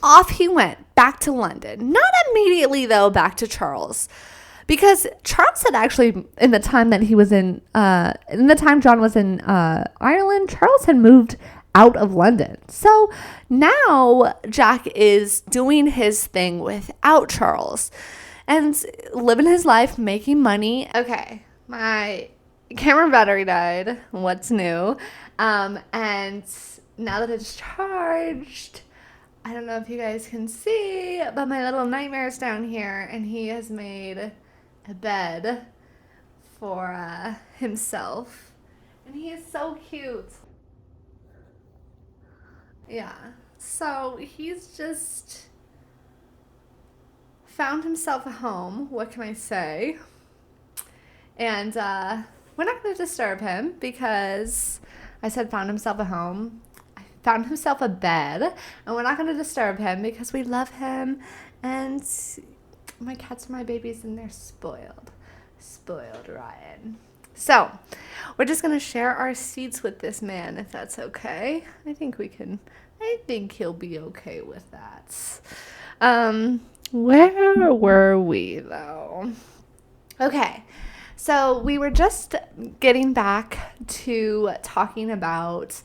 Off he went back to London. Not immediately, though, back to Charles. Because Charles had actually, in the time John was in Ireland, Charles had moved out of London. So now Jack is doing his thing without Charles and living his life, making money. Okay, my camera battery died. What's new? And now that it's charged, I don't know if you guys can see, but my little nightmare is down here, and he has made a bed for himself, and he is so cute. Yeah, so he's just found himself a home. What can I say? And we're not going to disturb him because I said found himself a home. I found himself a bed, and we're not going to disturb him because we love him, and my cats are my babies, and they're spoiled rotten. So we're just going to share our seats with this man, if that's okay. I think he'll be okay with that. Where were we, though? Okay, so we were just getting back to talking about,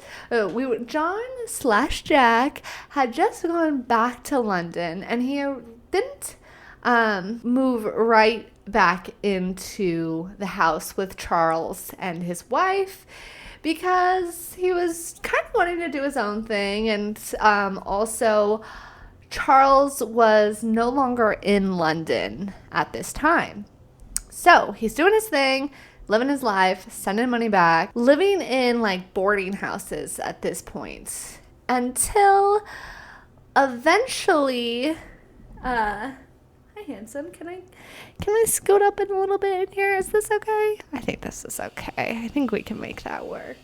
John/Jack had just gone back to London, and he didn't move right back into the house with Charles and his wife because he was kind of wanting to do his own thing, and also Charles was no longer in London at this time. So he's doing his thing, living his life, sending money back, living in like boarding houses at this point until eventually, hi handsome, can I scoot up in a little bit in here? Is this okay? I think this is okay. I think we can make that work.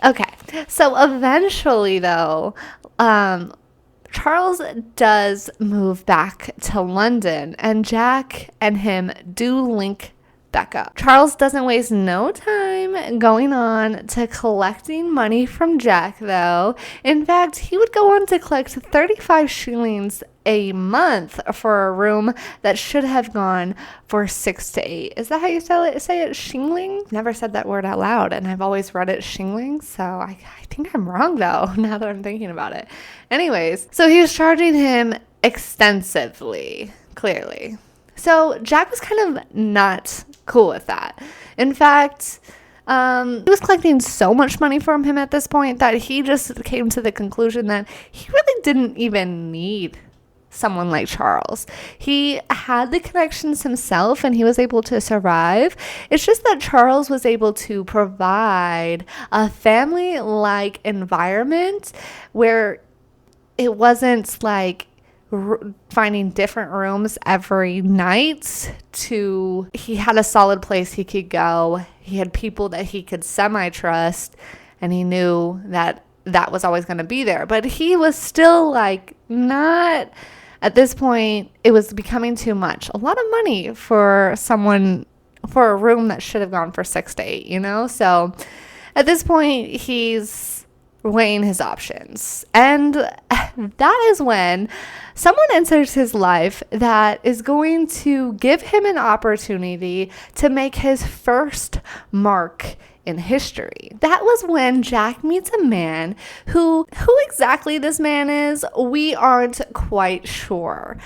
Okay, so eventually though, Charles does move back to London, and Jack and him do link back up. Charles doesn't waste no time going on to collecting money from Jack, though. In fact, he would go on to collect 35 shillings a month for a room that should have gone for 6 to 8. Is that how you say it? Shingling? Never said that word out loud, and I've always read it shingling, so I think I'm wrong, though, now that I'm thinking about it. Anyways, so he was charging him extensively, clearly. So Jack was kind of not cool with that. In fact, he was collecting so much money from him at this point that he just came to the conclusion that he really didn't even need someone like Charles. He had the connections himself, and he was able to survive. It's just that Charles was able to provide a family-like environment where it wasn't like finding different rooms every night to he had a solid place he could go. He had people that he could semi-trust, and he knew that that was always going to be there. But he was still like not, at this point, it was becoming too much. A lot of money for a room that should have gone for 6 to 8, you know? So at this point, he's weighing his options. And that is when someone enters his life that is going to give him an opportunity to make his first mark in history. That was when Jack meets a man who exactly this man is, we aren't quite sure.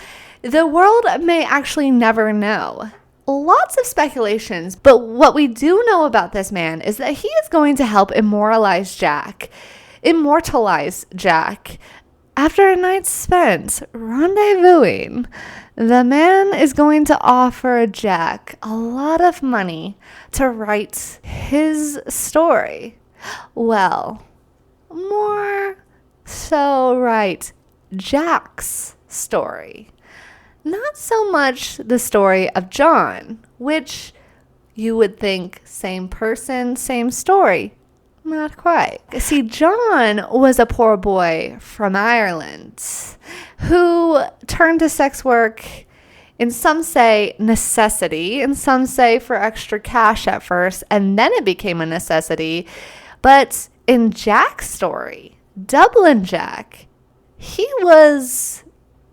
The world may actually never know. Lots of speculations, but what we do know about this man is that he is going to help immortalize Jack. After a night spent rendezvousing, the man is going to offer Jack a lot of money to write his story. Well, more so write Jack's story. Not so much the story of John, which you would think same person, same story. Not quite. See, John was a poor boy from Ireland who turned to sex work, in some say necessity, and some say for extra cash at first, and then it became a necessity. But in Jack's story, Dublin Jack, he was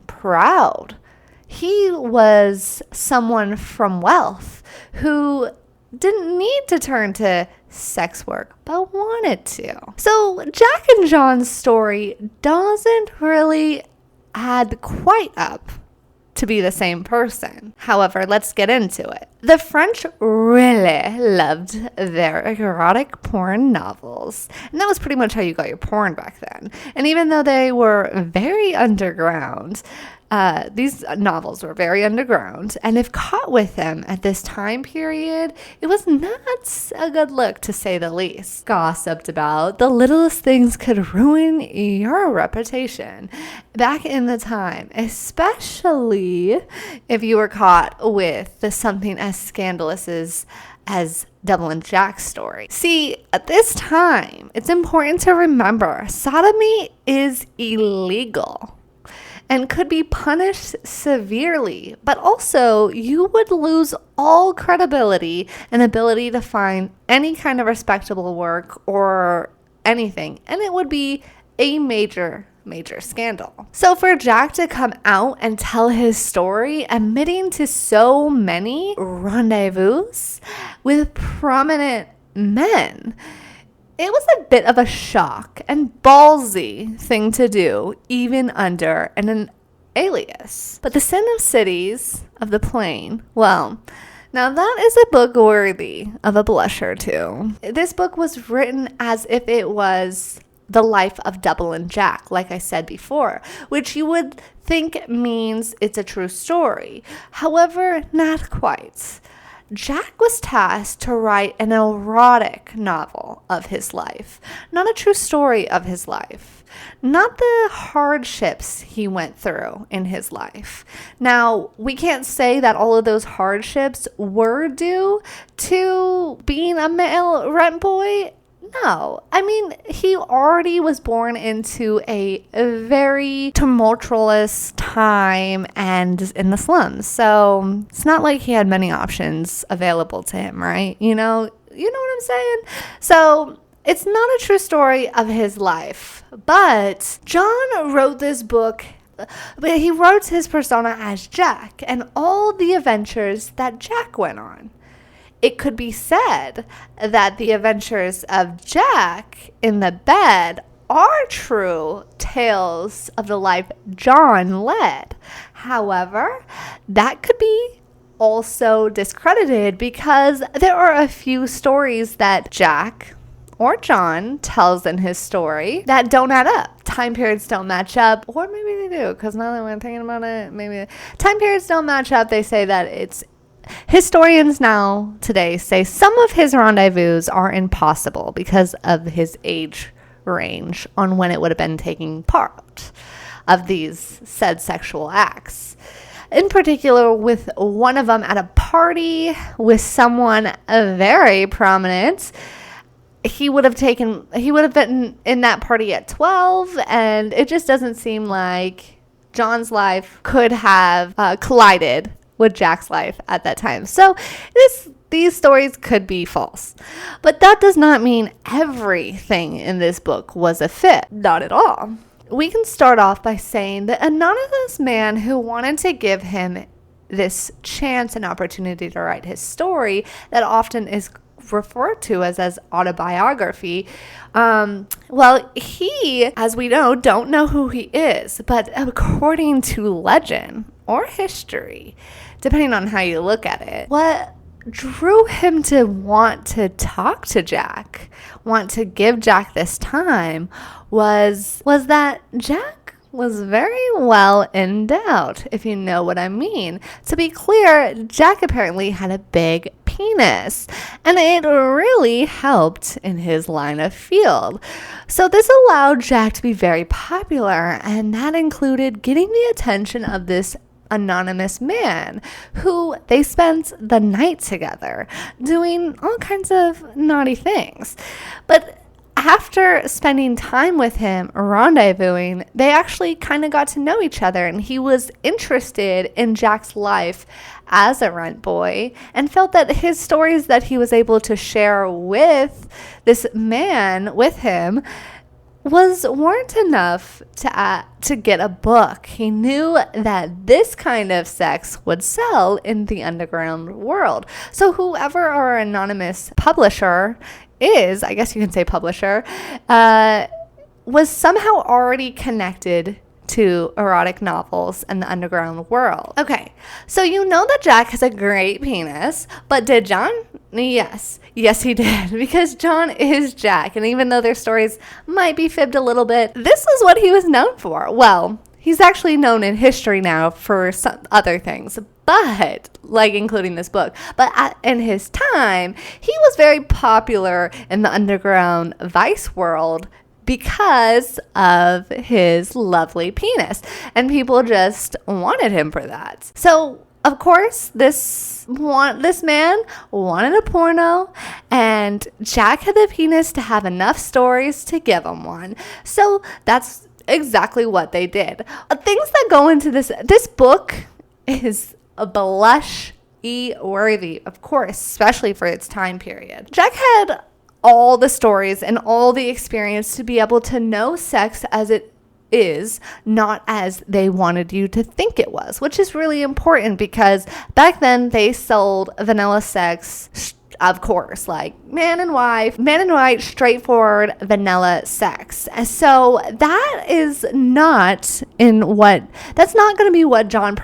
proud. He was someone from wealth who didn't need to turn to sex work, but wanted to. So Jack and John's story doesn't really add quite up to be the same person. However, let's get into it. The French really loved their erotic porn novels, and that was pretty much how you got your porn back then. And even though they were very underground, these novels were very underground, and if caught with them at this time period, it was not a good look, to say the least. Gossiped about, the littlest things could ruin your reputation back in the time, especially if you were caught with something as scandalous as Dublin Jack's story. See, at this time, it's important to remember sodomy is illegal and could be punished severely, but also you would lose all credibility and ability to find any kind of respectable work or anything, and it would be a major scandal. So for Jack to come out and tell his story, admitting to so many rendezvous with prominent men, it was a bit of a shock and ballsy thing to do, even under an alias. But The Sin of Cities of the Plain, well, now that is a book worthy of a blush or two. This book was written as if it was the life of Dublin Jack, like I said before, which you would think means it's a true story. However, not quite. Jack was tasked to write an erotic novel of his life, not a true story of his life, not the hardships he went through in his life. Now, we can't say that all of those hardships were due to being a male rent boy. No, I mean, he already was born into a very tumultuous time and in the slums. So it's not like he had many options available to him, right? You know what I'm saying? So it's not a true story of his life. But John wrote this book, but he wrote his persona as Jack and all the adventures that Jack went on. It could be said that the adventures of Jack in the bed are true tales of the life John led. However, that could be also discredited because there are a few stories that Jack or John tells in his story that don't add up. Time periods don't match up, or maybe they do, because now that I'm thinking about it, maybe time periods don't match up. They say that it's historians now today say some of his rendezvous are impossible because of his age range on when it would have been taking part. of these said sexual acts. In particular, with one of them at a party with someone very prominent. He would have been in that party at 12, and it just doesn't seem like John's life could have collided with Jack's life at that time. So these stories could be false. But that does not mean everything in this book was a fit. Not at all. We can start off by saying that an anonymous man who wanted to give him this chance and opportunity to write his story that often is referred to as autobiography. Well, he, as we know, don't know who he is, but according to legend or history, depending on how you look at it, what drew him to want to talk to Jack, want to give Jack this time, was that Jack was very well endowed, if you know what I mean. To be clear, Jack apparently had a big penis, and it really helped in his line of field. So this allowed Jack to be very popular, and that included getting the attention of this anonymous man who they spent the night together doing all kinds of naughty things. But after spending time with him, rendezvousing, they actually kind of got to know each other, and he was interested in Jack's life as a rent boy and felt that his stories that he was able to share with this man with him weren't enough to get a book. He knew that this kind of sex would sell in the underground world. So whoever our anonymous publisher is, I guess you can say publisher, was somehow already connected to erotic novels and the underground world. Okay, so you know that Jack has a great penis, but did John? Yes, he did, because John is Jack, and even though their stories might be fibbed a little bit, this is what he was known for. Well, he's actually known in history now for some other things, but like including this book. But in his time, he was very popular in the underground vice world because of his lovely penis, and people just wanted him for that. So of course, this man wanted a porno, and Jack had the penis to have enough stories to give him one. So that's exactly what they did. Things that go into this book is a blush-y worthy, of course, especially for its time period. Jack had all the stories and all the experience to be able to know sex as it is, not as they wanted you to think it was, which is really important because back then they sold vanilla sex, of course, like man and wife, straightforward vanilla sex. So that is not that's not going to be what John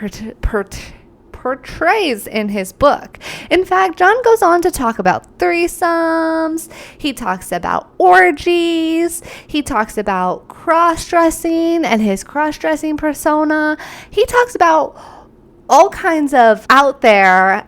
portrays in his book. In fact, John goes on to talk about threesomes. He talks about orgies. He talks about cross-dressing and his cross-dressing persona. He talks about all kinds of out there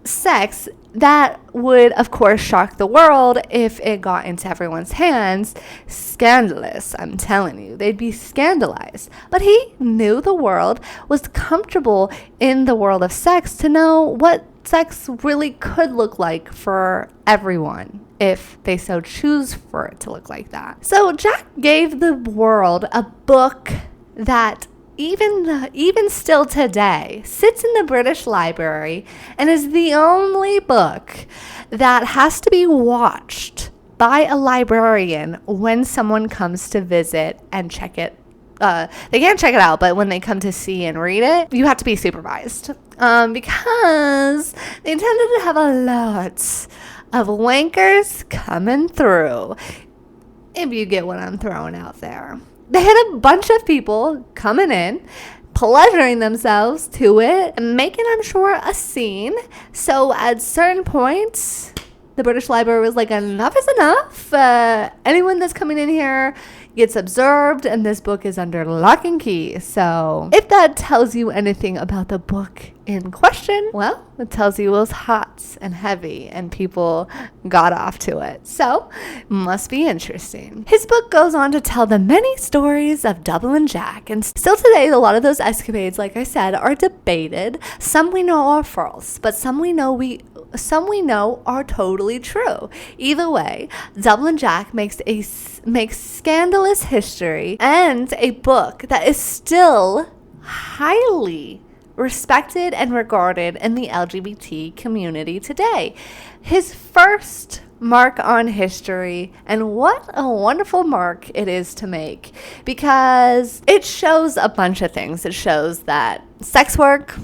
sex that would, of course, shock the world if it got into everyone's hands. Scandalous, I'm telling you. They'd be scandalized. But he knew the world, was comfortable in the world of sex to know what sex really could look like for everyone if they so choose for it to look like that. So Jack gave the world a book that even still today sits in the British Library and is the only book that has to be watched by a librarian when someone comes to visit and check it. They can't check it out, but when they come to see and read it, you have to be supervised because they tended to have a lot of wankers coming through, if you get what I'm throwing out there. They had a bunch of people coming in, pleasuring themselves to it, and making, I'm sure, a scene. So at certain points, the British Library was like, enough is enough. Anyone that's coming in here gets observed, and this book is under lock and key. So if that tells you anything about the book in question, well, it tells you it was hot and heavy and people got off to it. So must be interesting. His book goes on to tell the many stories of Dublin Jack, and still today a lot of those escapades, like I said, are debated. Some we know are false, but some we know are totally true. Either way, Dublin Jack makes scandalous history and a book that is still highly respected and regarded in the LGBT community today. His first mark on history, and what a wonderful mark it is to make, because it shows a bunch of things. It shows that sex work,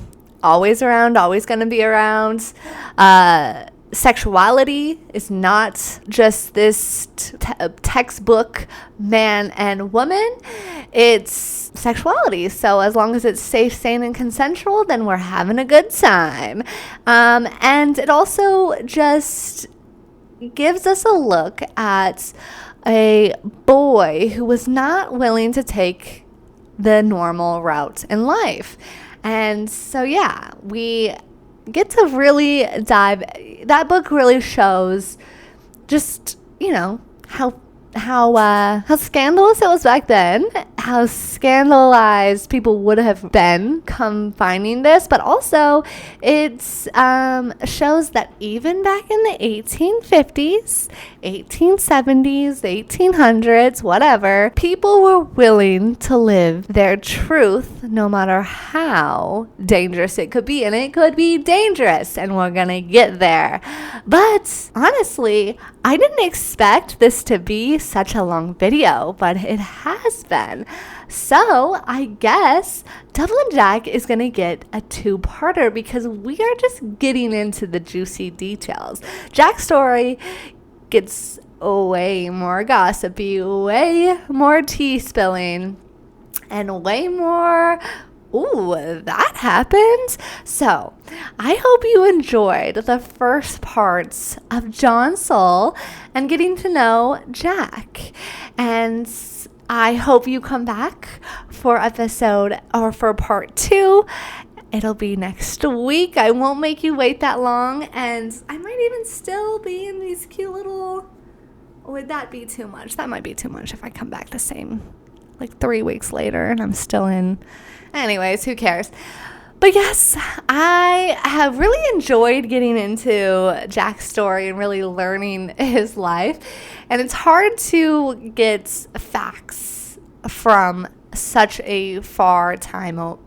always around, always going to be around. Sexuality is not just this textbook man and woman. It's sexuality. So as long as it's safe, sane, and consensual, then we're having a good time. And it also just gives us a look at a boy who was not willing to take the normal route in life. And so, yeah, we get to really dive. That book really shows just, how scandalous it was back then, how scandalized people would have been come finding this, but also it shows that even back in the 1850s, 1870s, 1800s, whatever, people were willing to live their truth no matter how dangerous it could be, and it could be dangerous, and we're gonna get there. But honestly, I didn't expect this to be such a long video, but it has been. So I guess Dublin Jack is going to get a two-parter because we are just getting into the juicy details. Jack's story gets way more gossipy, way more tea spilling, and way more ooh, that happened. So I hope you enjoyed the first parts of John Saul and getting to know Jack. And I hope you come back for episode or for part 2. It'll be next week. I won't make you wait that long. And I might even still be in these cute little... Would that be too much? That might be too much if I come back the same, like 3 weeks later and I'm still in... Anyways, who cares? But yes, I have really enjoyed getting into Jack's story and really learning his life. And it's hard to get facts from such a far time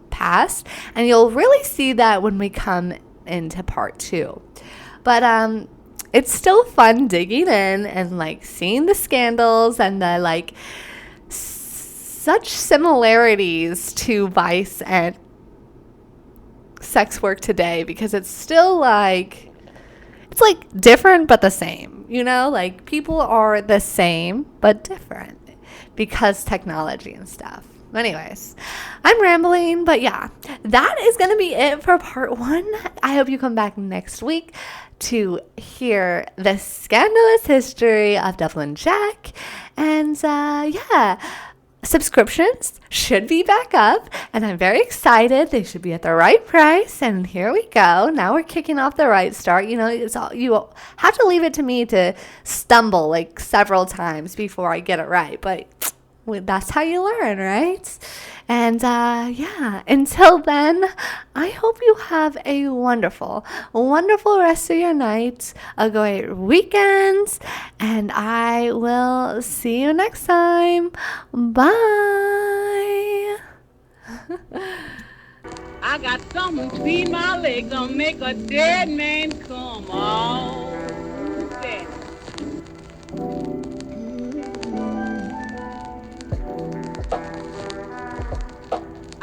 past. And you'll really see that when we come into part 2. But it's still fun digging in and seeing the scandals and the such similarities to Vice and sex work today, because it's still it's different but the same, people are the same but different because technology and stuff. Anyways, I'm rambling, but yeah, that is going to be it for part 1. I hope you come back next week to hear the scandalous history of Dublin Jack. And yeah, subscriptions should be back up, and I'm very excited. They should be at the right price, and here we go. Now we're kicking off the right start. It's all, you have to leave it to me to stumble several times before I get it right, but that's how you learn, right? And yeah, until then, I hope you have a wonderful, wonderful rest of your night, a great weekend, and I will see you next time. Bye. I got something between my legs gonna make a dead man come on.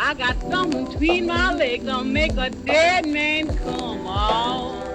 I got something between my legs gonna make a dead man come on.